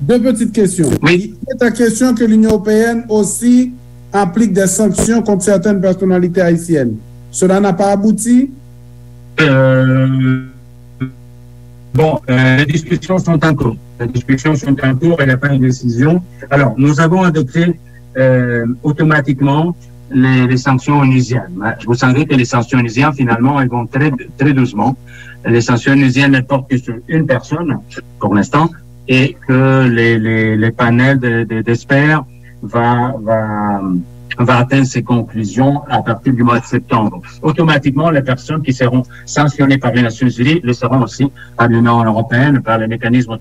Deux petites questions. Oui. Il est à question que l'Union européenne aussi applique des sanctions contre certaines personnalités haïtiennes. Cela n'a pas abouti? Bon, les discussions sont en cours. Il n'y a pas une décision. Alors, nous avons adopté automatiquement les sanctions onusiennes. Vous savez que les sanctions onusiennes, finalement, elles vont très, très doucement. Les sanctions onusiennes ne portent que sur une personne, pour l'instant, et que les panels d'experts va atteindre ses conclusions à partir du mois de septembre. Automatiquement, les personnes qui seront sanctionnées par les Nations Unies le seront aussi par l'Union européenne, par le mécanisme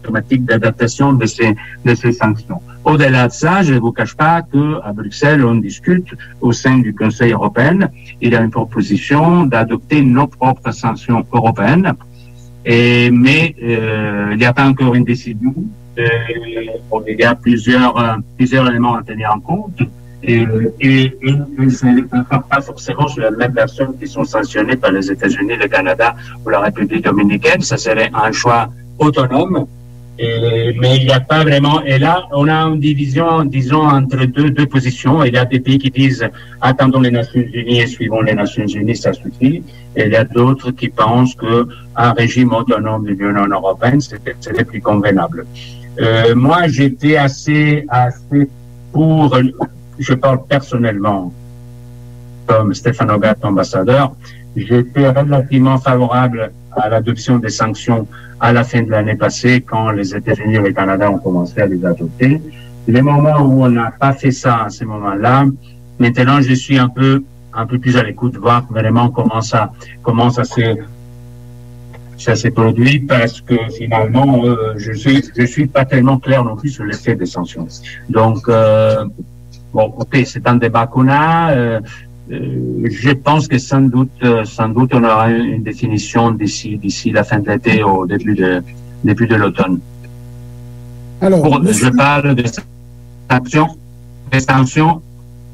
automatique d'adaptation de ces sanctions. Au-delà de ça, je ne vous cache pas qu'à Bruxelles, on discute au sein du Conseil européen, il y a une proposition d'adopter nos propres sanctions européennes, mais il n'y a pas encore une décision. Il y a plusieurs éléments à tenir en compte. Et ce n'est pas forcément sur les mêmes personnes qui sont sanctionnées par les États-Unis, le Canada ou la République dominicaine. Ça serait un choix autonome, mais il n'y a pas vraiment. Et là, on a une division, disons, entre deux positions. Il y a des pays qui disent attendons les Nations Unies et suivons les Nations Unies, ça suffit. Et il y a d'autres qui pensent qu'un régime autonome de l'Union européenne, c'était plus convenable. Moi, j'étais assez pour. Je parle personnellement, comme Stefano Gatto, ambassadeur, j'étais relativement favorable à l'adoption des sanctions à la fin de l'année passée, quand les États-Unis et le Canada ont commencé à les adopter. Les moments où on n'a pas fait ça à ce moment-là, maintenant je suis un peu plus à l'écoute de voir vraiment comment ça s'est produit, parce que finalement, je suis pas tellement clair non plus sur l'effet des sanctions. Donc, bon, ok, c'est un débat qu'on a. Je pense que sans doute, on aura une définition d'ici la fin de l'été au début de l'automne. Alors, je parle des sanctions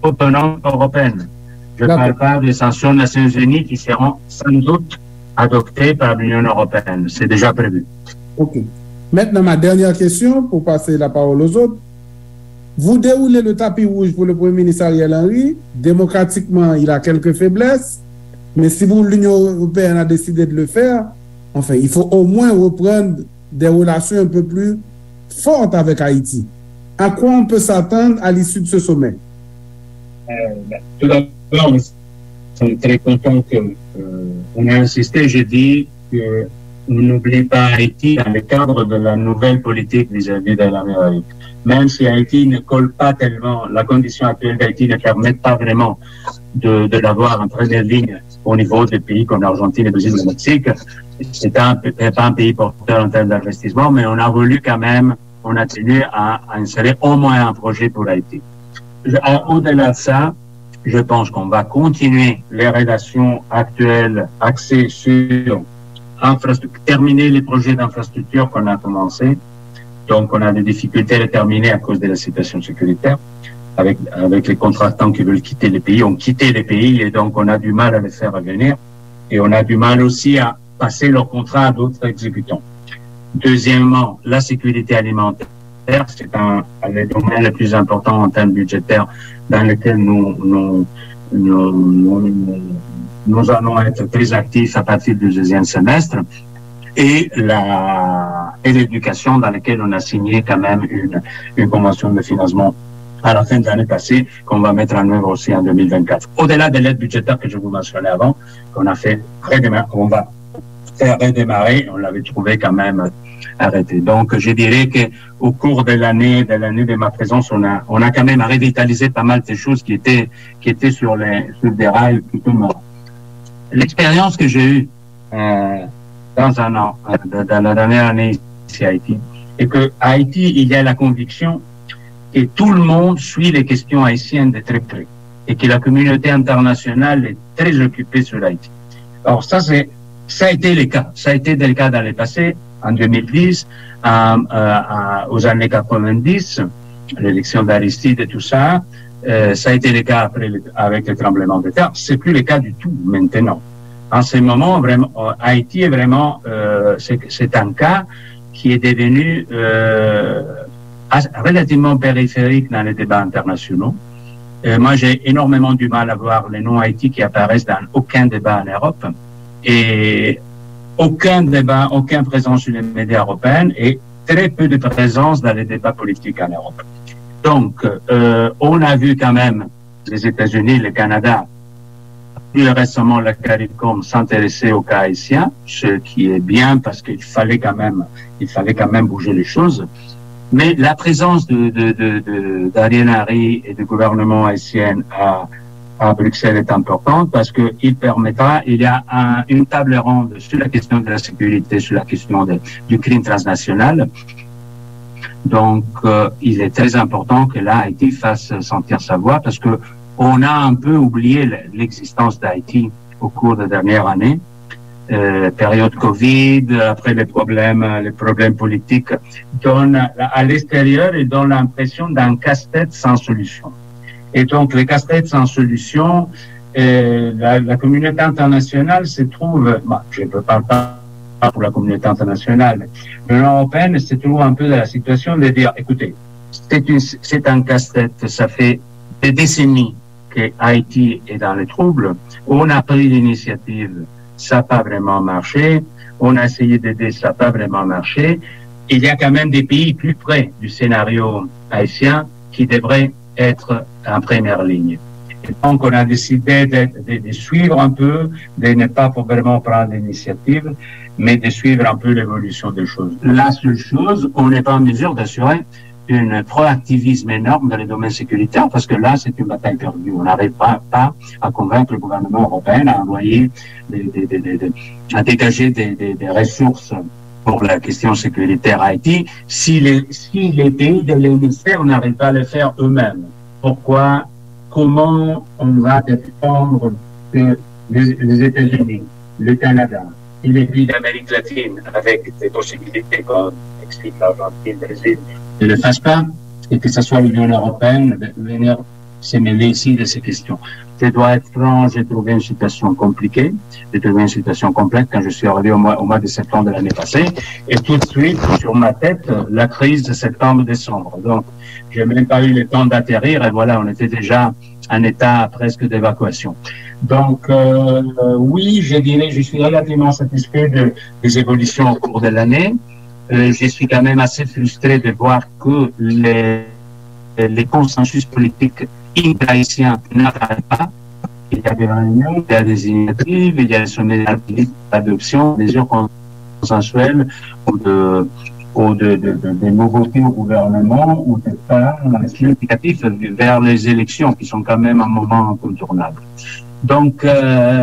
autonomes européennes. Je ne parle pas des sanctions des Nations Unies qui seront sans doute adoptées par l'Union européenne. C'est déjà prévu. Ok. Maintenant, ma dernière question, pour passer la parole aux autres. Vous déroulez le tapis rouge pour le Premier ministre Ariel Henry. Démocratiquement, il a quelques faiblesses. Mais si l'Union européenne a décidé de le faire, enfin, il faut au moins reprendre des relations un peu plus fortes avec Haïti. À quoi on peut s'attendre à l'issue de ce sommet? Tout d'abord, nous sommes très contents qu'on a insisté. J'ai dit qu'on n'oublie pas Haïti dans le cadre de la nouvelle politique vis-à-vis de l'Amérique. Même si Haïti ne colle pas tellement, la condition actuelle d'Haïti ne permet pas vraiment de l'avoir en première ligne au niveau des pays comme l'Argentine, le Brésil, le Mexique. C'est pas un pays porteur en termes d'investissement, mais on a voulu quand même, on a tenu à insérer au moins un projet pour Haïti. Au-delà de ça, je pense qu'on va continuer les relations actuelles axées sur terminer les projets d'infrastructure qu'on a commencé. Donc, on a des difficultés à les terminer à cause de la situation sécuritaire. Avec les contractants qui veulent quitter les pays, ont quitté les pays et donc on a du mal à les faire revenir. Et on a du mal aussi à passer leur contrat à d'autres exécutants. Deuxièmement, la sécurité alimentaire, c'est un des domaines les plus importants en termes budgétaires dans lesquels nous allons être très actifs à partir du deuxième semestre. Et l'éducation dans laquelle on a signé quand même une convention de financement à la fin de l'année passée qu'on va mettre en œuvre aussi en 2024. Au-delà de l'aide budgétaire que je vous mentionnais avant, qu'on va faire redémarrer, on l'avait trouvé quand même arrêté. Donc, je dirais qu'au cours de l'année de ma présence, on a quand même revitalisé pas mal de choses qui étaient sur des rails plutôt morts. L'expérience que j'ai eue dans la dernière année ici à Haïti, est qu'à Haïti, il y a la conviction que tout le monde suit les questions haïtiennes de très près et que la communauté internationale est très occupée sur Haïti. Alors ça a été le cas. Ça a été le cas dans le passé, en 2010, aux années 90, l'élection d'Aristide et tout ça. Ça a été le cas après avec le tremblement de terre. C'est plus le cas du tout maintenant. En ce moment, vraiment, Haïti est vraiment, c'est un cas qui est devenu relativement périphérique dans les débats internationaux. Moi, j'ai énormément du mal à voir les noms Haïti qui apparaissent dans aucun débat en Europe et aucun débat, aucune présence sur les médias européens et très peu de présence dans les débats politiques en Europe. Donc, on a vu quand même les États-Unis, le Canada, plus récemment la CARICOM s'intéresser au cas haïtien, ce qui est bien parce qu'il fallait quand même bouger les choses. Mais la présence d'Ariel Henry et du gouvernement haïtien à Bruxelles est importante parce qu'il permettra, il y a une table ronde sur la question de la sécurité, sur la question du crime transnational. Donc, il est très important que là, Haïti fasse sentir sa voix parce que on a un peu oublié l'existence d'Haïti au cours des dernières années. Période Covid, après les problèmes politiques, donnent à l'extérieur et donnent l'impression d'un casse-tête sans solution. Et donc, le casse-tête sans solution, la communauté internationale se trouve, je ne peux pas parler pour la communauté internationale, mais l'Union européenne se trouve un peu dans la situation de dire, écoutez, c'est un casse-tête, ça fait des décennies que Haïti est dans les troubles, on a pris l'initiative, ça n'a pas vraiment marché, on a essayé d'aider, ça n'a pas vraiment marché, il y a quand même des pays plus près du scénario haïtien qui devraient être en première ligne. Et donc on a décidé de suivre un peu, de ne pas vraiment prendre l'initiative, mais de suivre un peu l'évolution des choses. La seule chose, on n'est pas en mesure d'assurer un proactivisme énorme dans les domaines sécuritaires, parce que là, c'est une bataille perdue. On n'arrive pas à convaincre le gouvernement européen à envoyer, à dégager des ressources pour la question sécuritaire à Haïti, si les pays de l'hémisphère n'arrivent pas à le faire eux-mêmes. Pourquoi? Comment on va défendre que les États-Unis, le Canada et les pays d'Amérique latine, avec des possibilités comme explique l'Argentine, le Brésil, ne le fassent pas, et que ce soit l'Union européenne de venir se mêler ici de ces questions. Je dois être franc, j'ai trouvé une situation compliquée, j'ai trouvé une situation complexe quand je suis arrivé au mois de septembre de l'année passée, et tout de suite, sur ma tête, la crise de septembre-décembre. Donc, j'ai même pas eu le temps d'atterrir, et voilà, on était déjà en état presque d'évacuation. Donc, oui, je dirais, je suis relativement satisfait des évolutions au cours de l'année. Je suis quand même assez frustré de voir que les consensus politiques inter-haïtiens n'apparaissent pas. il y a des réunions, il y a des initiatives, il y a des sommets d'adoption, des mesures consensuelles ou des nouveautés au gouvernement ou des pas significatifs vers les élections qui sont quand même un moment incontournable. Donc,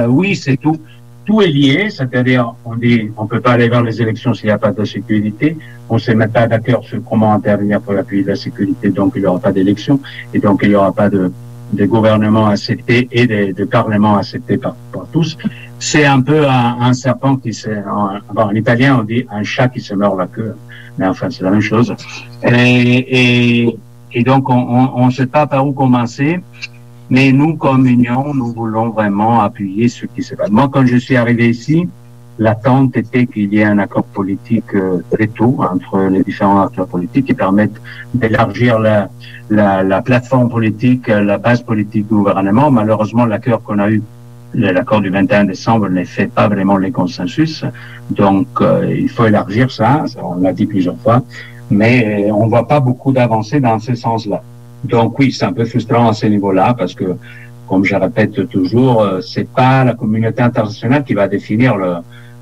oui, c'est tout. Tout est lié, c'est-à-dire, on dit, on peut pas aller vers les élections s'il n'y a pas de sécurité. On se met pas d'accord sur comment intervenir pour appuyer la sécurité, donc il n'y aura pas d'élection, et donc il n'y aura pas de gouvernement accepté et de parlement accepté par tous. C'est un peu un serpent qui en italien, on dit un chat qui se mord la queue. Mais enfin, c'est la même chose. Et donc, on ne sait pas par où commencer. Mais nous, comme Union, nous voulons vraiment appuyer ce qui se passe. Moi, quand je suis arrivé ici, l'attente était qu'il y ait un accord politique très tôt entre les différents acteurs politiques qui permettent d'élargir la plateforme politique, la base politique du gouvernement. Malheureusement, l'accord qu'on a eu, l'accord du 21 décembre, ne fait pas vraiment les consensus. Donc, il faut élargir ça, on l'a dit plusieurs fois, mais on ne voit pas beaucoup d'avancées dans ce sens-là. Donc oui, c'est un peu frustrant à ce niveau-là parce que, comme je répète toujours, c'est pas la communauté internationale qui va définir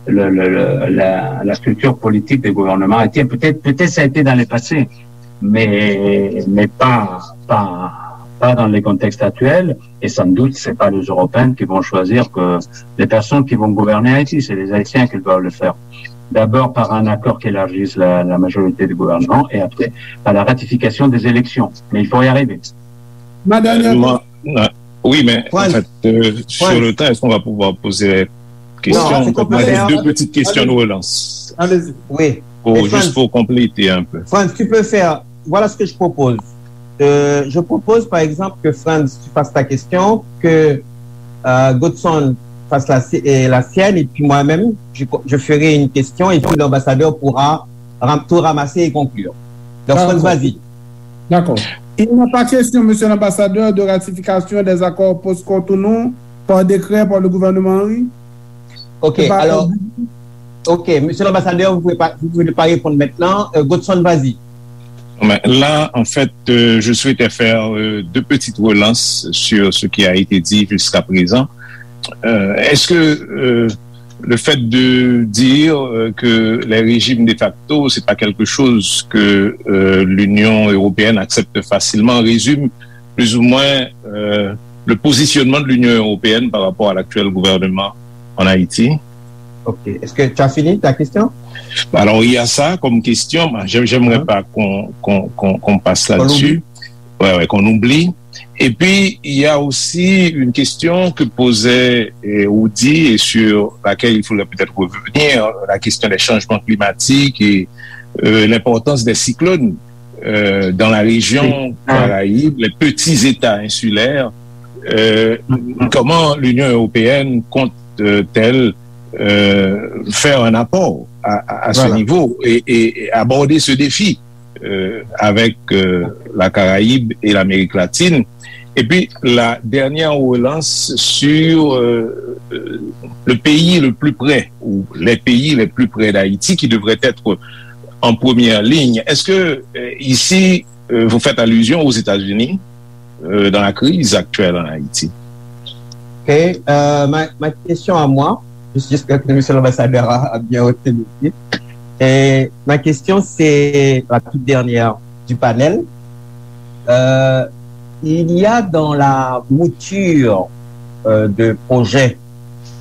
la structure politique des gouvernements haïtiens. Peut-être ça a été dans le passé, mais pas dans les contextes actuels. Et sans doute, c'est pas les Européens qui vont choisir que les personnes qui vont gouverner Haïti, c'est les Haïtiens qui doivent le faire. D'abord par un accord qui élargisse la majorité du gouvernement et après par la ratification des élections. Mais il faut y arriver. Oui, mais en fait, sur le temps, est-ce qu'on va pouvoir poser question? Deux petites questions de relance. Allez-y. Oui. Juste pour compléter un peu. Franz, tu peux faire... Voilà ce que je propose. Je propose, par exemple, que Franz, tu fasses ta question, que Godson fasse la sienne, et puis moi-même, je ferai une question, et puis l'ambassadeur pourra tout ramasser et conclure. Donc, Franz, vas-y. D'accord. Il n'y a pas question, monsieur l'ambassadeur, de ratification des accords post-Cotonou par décret par le gouvernement Henry? Ok, alors... Ok, monsieur l'ambassadeur, vous pouvez pas répondre maintenant. Godson, vas-y. Là, en fait, je souhaitais faire deux petites relances sur ce qui a été dit jusqu'à présent. Est-ce que le fait de dire que les régimes de facto, c'est pas quelque chose que l'Union européenne accepte facilement, résume plus ou moins le positionnement de l'Union européenne par rapport à l'actuel gouvernement en Haïti? Ok. Est-ce que tu as fini ta question? Alors, il y a ça comme question. J'aimerais pas qu'on passe là-dessus. Ouais, qu'on oublie. Et puis, il y a aussi une question que posait Oudi et sur laquelle il faudrait peut-être revenir, la question des changements climatiques et l'importance des cyclones dans la région Caraïbe, les petits États insulaires. Comment l'Union européenne compte-t-elle faire un apport à ce niveau et aborder ce défi avec la Caraïbe et l'Amérique latine? Et puis la dernière relance sur le pays le plus près ou les pays les plus près d'Haïti qui devraient être en première ligne. Est-ce que ici vous faites allusion aux États-Unis dans la crise actuelle en Haïti? Ok, ma question à moi, j'espère que monsieur l'ambassadeur a bien retenu. Et ma question, c'est la toute dernière du panel. Il y a dans la mouture de projet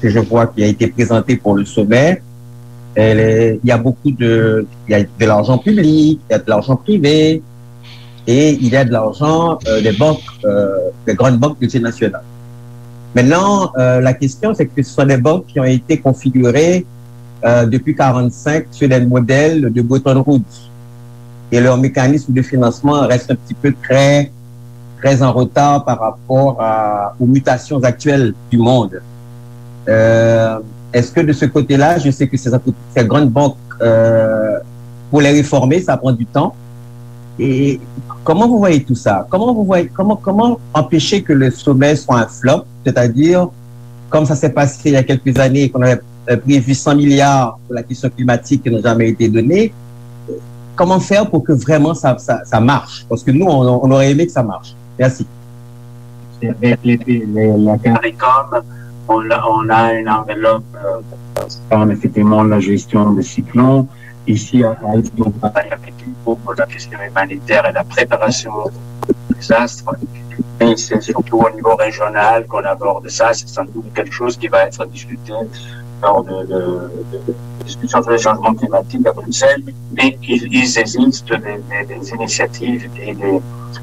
que je vois qui a été présenté pour le sommet, il y a il y a de l'argent public, il y a de l'argent privé et il y a de l'argent des banques, des grandes banques multinationales. Maintenant, la question, c'est que ce sont des banques qui ont été configurées depuis 1945 sur des modèles de Bretton Woods. Et leur mécanisme de financement reste un petit peu très en retard par rapport aux mutations actuelles du monde. Est-ce que de ce côté-là, je sais que ces grandes banques, pour les réformer, ça prend du temps. Et comment vous voyez tout ça? Comment empêcher que le sommet soit un flop? C'est-à-dire, comme ça s'est passé il y a quelques années, qu'on avait prévu 100 milliards pour la question climatique qui n'a jamais été donnée, comment faire pour que vraiment ça marche? Parce que nous, on aurait aimé que ça marche. Merci. avec la CARICOM, on a une enveloppe comme effectivement la gestion des cyclones. Ici, à Haïti, on travaille avec une groupe pour la question humanitaire et la préparation des désastres. Et c'est surtout au niveau régional qu'on aborde ça. C'est sans doute quelque chose qui va être discuté lors de discussions sur les changements climatiques à Bruxelles. Mais il existe des initiatives et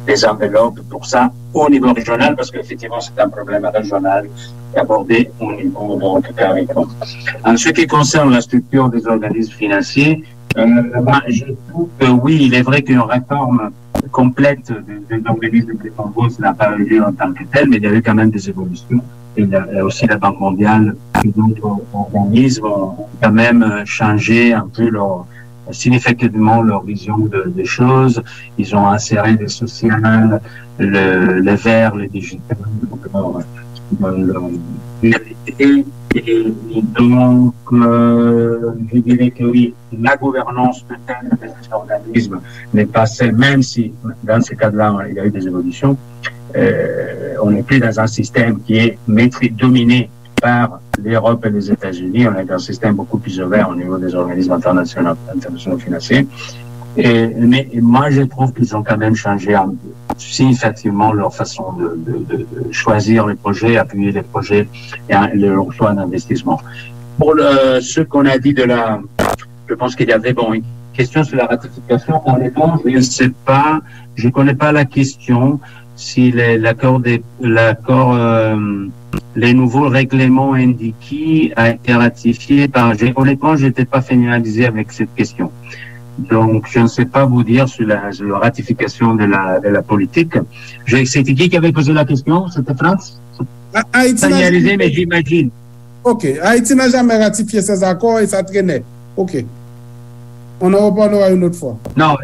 des enveloppes pour ça au niveau régional, parce qu'effectivement, c'est un problème régional abordé au niveau de CARICOM. En ce qui concerne la structure des organismes financiers, je trouve que oui, il est vrai qu'une réforme complète des organismes de défense n'a pas eu lieu en tant que tel, mais il y a eu quand même des évolutions. Et aussi la Banque mondiale et d'autres organismes ont quand même changé un peu significativement leur vision des choses. Ils ont inséré le social, le vert, le digital, et donc je dirais que oui, la gouvernance peut-être de ces organismes n'est pas celle, même si dans ce cas-là il y a eu des évolutions, on n'est plus dans un système qui est dominé par l'Europe et les États-Unis. On est dans un système beaucoup plus ouvert au niveau des organismes internationaux financiers. Mais moi, je trouve qu'ils ont quand même changé significativement leur façon de choisir les projets, appuyer les projets et leur choix d'investissement. Pour ce qu'on a dit je pense qu'il y avait une question sur la ratification. Honnêtement, je ne sais pas, je ne connais pas la question. Si les nouveaux règlements indiqués a été ratifié honnêtement, je n'étais pas familiarisé avec cette question. Donc, je ne sais pas vous dire sur la ratification de la politique. C'était qui avait posé la question? C'était France? Familiarisé, mais j'imagine. Ok. Haïti n'a jamais ratifié ces accords et ça traînait. Ok. On en reparlera une autre fois. Non,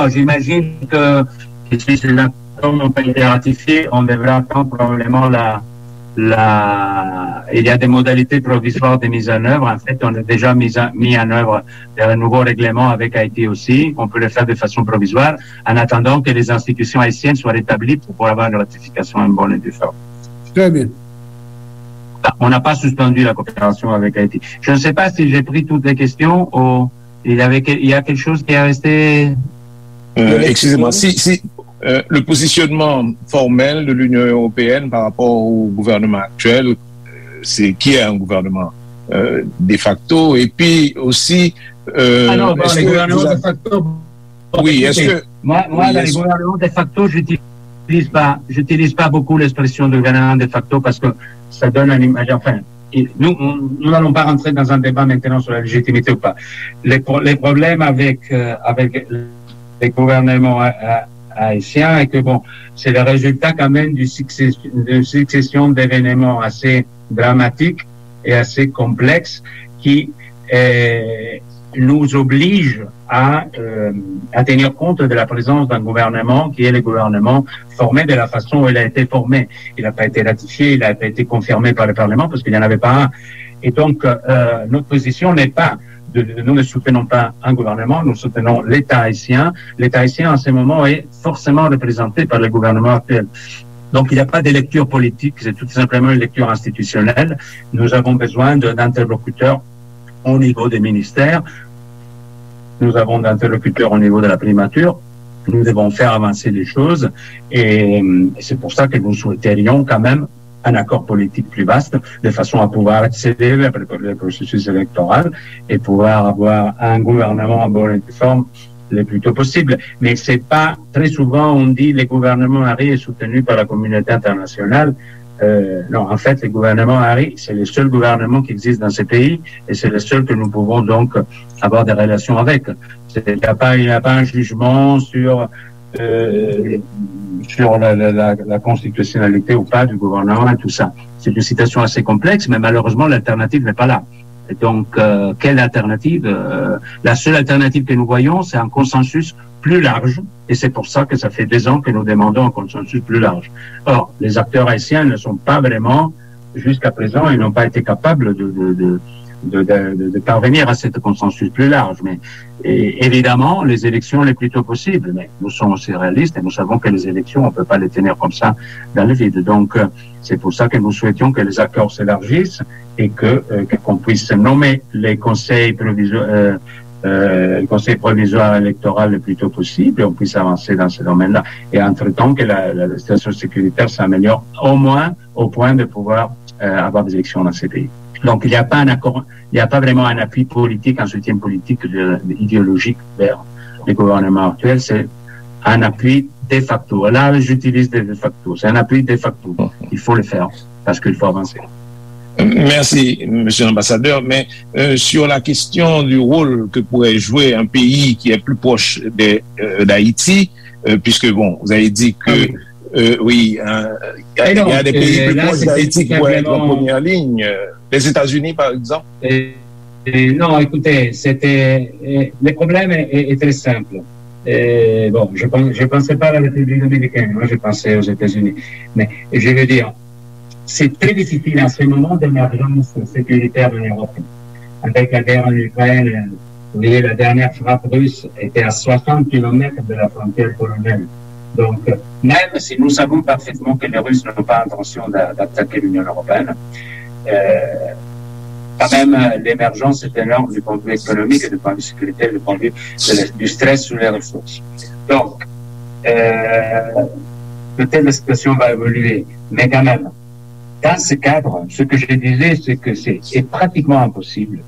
j'imagine que si ces accords n'ont pas été ratifiés, on devra attendre probablement il y a des modalités provisoires de mise en œuvre. En fait, on a déjà mis en œuvre un nouveau règlement avec Haïti aussi. On peut le faire de façon provisoire en attendant que les institutions haïtiennes soient rétablies pour pouvoir avoir une ratification en bonne et due forme. Très bien. On n'a pas suspendu la coopération avec Haïti. Je ne sais pas si j'ai pris toutes les questions ou il y a quelque chose qui est resté... Excusez-moi, si le positionnement formel de l'Union européenne par rapport au gouvernement actuel, c'est qui est un gouvernement de facto, et puis aussi... les gouvernements de facto... Oui, est-ce que... Moi, les gouvernements de facto, j'utilise pas beaucoup l'expression de gouvernement de facto parce que ça donne une image... Enfin, nous n'allons pas rentrer dans un débat maintenant sur la légitimité ou pas. Les problèmes avec les gouvernements haïtiens et que c'est le résultat quand même d'une succession d'événements assez dramatiques et assez complexes qui nous obligent à tenir compte de la présence d'un gouvernement qui est le gouvernement formé de la façon où il a été formé. Il n'a pas été ratifié, il n'a pas été confirmé par le Parlement parce qu'il n'y en avait pas un. Et donc, notre position n'est pas nous ne soutenons pas un gouvernement, nous soutenons l'État haïtien. L'État haïtien, en ce moment, est forcément représenté par le gouvernement actuel. Donc, il n'y a pas de lecture politique, c'est tout simplement une lecture institutionnelle. Nous avons besoin d'interlocuteurs au niveau des ministères. Nous avons d'interlocuteurs au niveau de la primature. Nous devons faire avancer les choses. Et c'est pour ça que nous souhaiterions quand même un accord politique plus vaste, de façon à pouvoir accélérer le processus électoral et pouvoir avoir un gouvernement en bonne forme le plus tôt possible. Mais c'est pas, très souvent on dit le gouvernement Harry est soutenu par la communauté internationale. Non, en fait, le gouvernement Harry, c'est le seul gouvernement qui existe dans ce pays et c'est le seul que nous pouvons donc avoir des relations avec. Il n'y a pas un jugement sur la constitutionnalité ou pas du gouvernement et tout ça. C'est une situation assez complexe, mais malheureusement l'alternative n'est pas là. Et donc, quelle alternative? La seule alternative que nous voyons, c'est un consensus plus large, et c'est pour ça que ça fait 2 ans que nous demandons un consensus plus large. Or, les acteurs haïtiens ne sont pas vraiment, jusqu'à présent, ils n'ont pas été capables de parvenir à cet consensus plus large. Mais évidemment, les élections les plus tôt possible. Mais nous sommes aussi réalistes et nous savons que les élections, on ne peut pas les tenir comme ça dans le vide. Donc, c'est pour ça que nous souhaitions que les accords s'élargissent et qu'on puisse nommer les conseils provisoires électoral le plus tôt possible et on puisse avancer dans ce domaine-là. Et entre-temps, que la situation sécuritaire s'améliore au moins au point de pouvoir avoir des élections dans ces pays. Donc, il n'y a pas un accord, il n'y a pas vraiment un appui politique, un soutien politique idéologique vers les gouvernements actuels. C'est un appui de facto. Là, j'utilise de facto. C'est un appui de facto. Il faut le faire parce qu'il faut avancer. Merci, monsieur l'ambassadeur. Mais sur la question du rôle que pourrait jouer un pays qui est plus proche d'Haïti, puisque bon, vous avez dit que oui, il y a des pays plus proches d'Haïti qui pourraient être en première ligne. Les États-Unis, par exemple? Non, écoutez, le problème est très simple. Bon, je pensais pas à la République dominicaine, moi je pensais aux États-Unis. Mais je veux dire, c'est très difficile en ce moment d'émergence sécuritaire en Europe. Avec la guerre en Ukraine, vous voyez, la dernière frappe russe était à 60 km de la frontière polonaise. Donc, même si nous savons parfaitement que les Russes n'ont pas intention d'attaquer l'Union européenne, quand même, l'émergence est énorme du point de vue économique et du point de vue sécuritaire, du point de vue du stress sur les ressources. Donc, peut-être la situation va évoluer, mais quand même, dans ce cadre, ce que je disais, c'est que c'est pratiquement impossible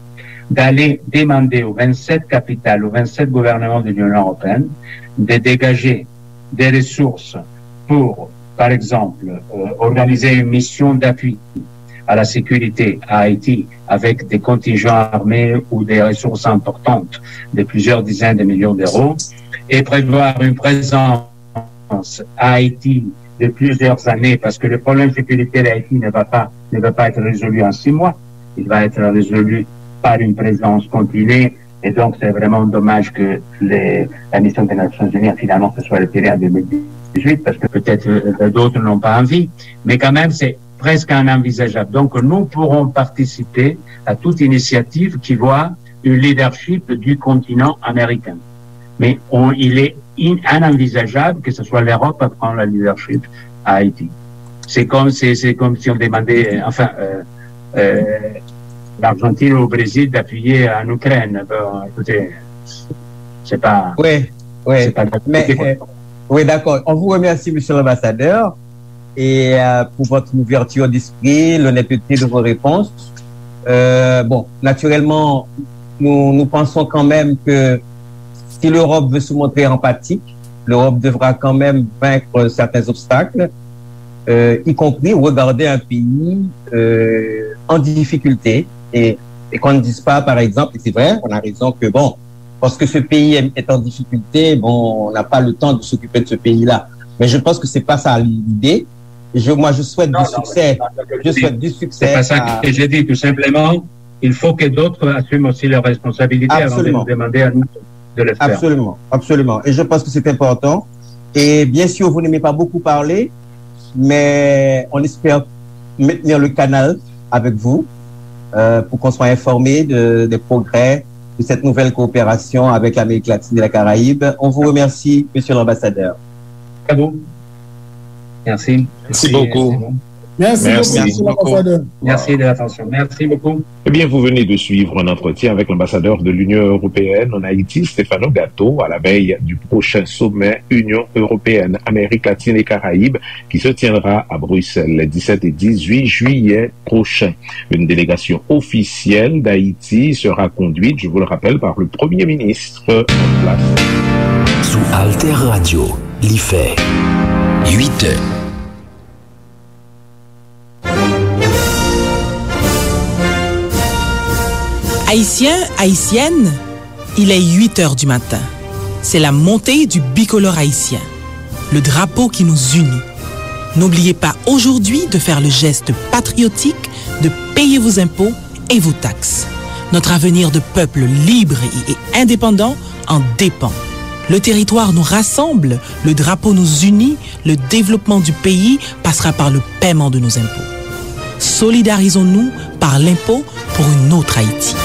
d'aller demander aux 27 capitales, aux 27 gouvernements de l'Union européenne de dégager des ressources pour, par exemple, organiser une mission d'appui à la sécurité à Haïti avec des contingents armés ou des ressources importantes de plusieurs dizaines de millions d'euros et prévoir une présence à Haïti de plusieurs années parce que le problème sécuritaire d'Haïti ne va pas être résolu en 6 mois. Il va être résolu par une présence continue et donc c'est vraiment dommage que la mission des Nations Unies finalement se soit retirée en 2018 parce que peut-être d'autres n'ont pas envie, mais quand même c'est presque inenvisageable. Donc nous pourrons participer à toute initiative qui voit un leadership du continent américain. Mais il est inenvisageable que ce soit l'Europe à prendre le leadership à Haïti. C'est comme si on demandait, l'Argentine ou le Brésil d'appuyer en Ukraine. Bon, écoutez, c'est pas... Oui, d'accord. On vous remercie, monsieur l'ambassadeur, et pour votre ouverture d'esprit, l'honnêteté de vos réponses. Bon, naturellement, nous pensons quand même que si l'Europe veut se montrer empathique, l'Europe devra quand même vaincre certains obstacles, y compris regarder un pays en difficulté et qu'on ne dise pas, par exemple, et c'est vrai, on a raison que bon, parce que ce pays est en difficulté, bon, on n'a pas le temps de s'occuper de ce pays-là. Mais je pense que c'est pas ça l'idée. Moi, je souhaite du succès. Je souhaite du succès. C'est pas ça que j'ai dit, tout simplement. Il faut que d'autres assument aussi leurs responsabilités avant de nous demander à nous de le faire. Absolument, absolument. Et je pense que c'est important. Et bien sûr, vous n'aimez pas beaucoup parler, mais on espère maintenir le canal avec vous pour qu'on soit informé des progrès de cette nouvelle coopération avec l'Amérique latine et la Caraïbe. On vous remercie, monsieur l'ambassadeur. À vous. Merci. Merci beaucoup. Merci beaucoup. Merci de l'attention. Merci beaucoup. Eh bien, vous venez de suivre un entretien avec l'ambassadeur de l'Union européenne en Haïti, Stefano Gatto, à la veille du prochain sommet Union européenne, Amérique latine et Caraïbes, qui se tiendra à Bruxelles les 17 et 18 juillet prochains. Une délégation officielle d'Haïti sera conduite, je vous le rappelle, par le Premier ministre en place. Sous Alter Radio, l'IFE, 8 heures. Haïtiens, haïtiennes, il est 8 heures du matin. C'est la montée du bicolore haïtien, le drapeau qui nous unit. N'oubliez pas aujourd'hui de faire le geste patriotique de payer vos impôts et vos taxes. Notre avenir de peuple libre et indépendant en dépend. Le territoire nous rassemble, le drapeau nous unit, le développement du pays passera par le paiement de nos impôts. Solidarisons-nous par l'impôt pour une autre Haïti.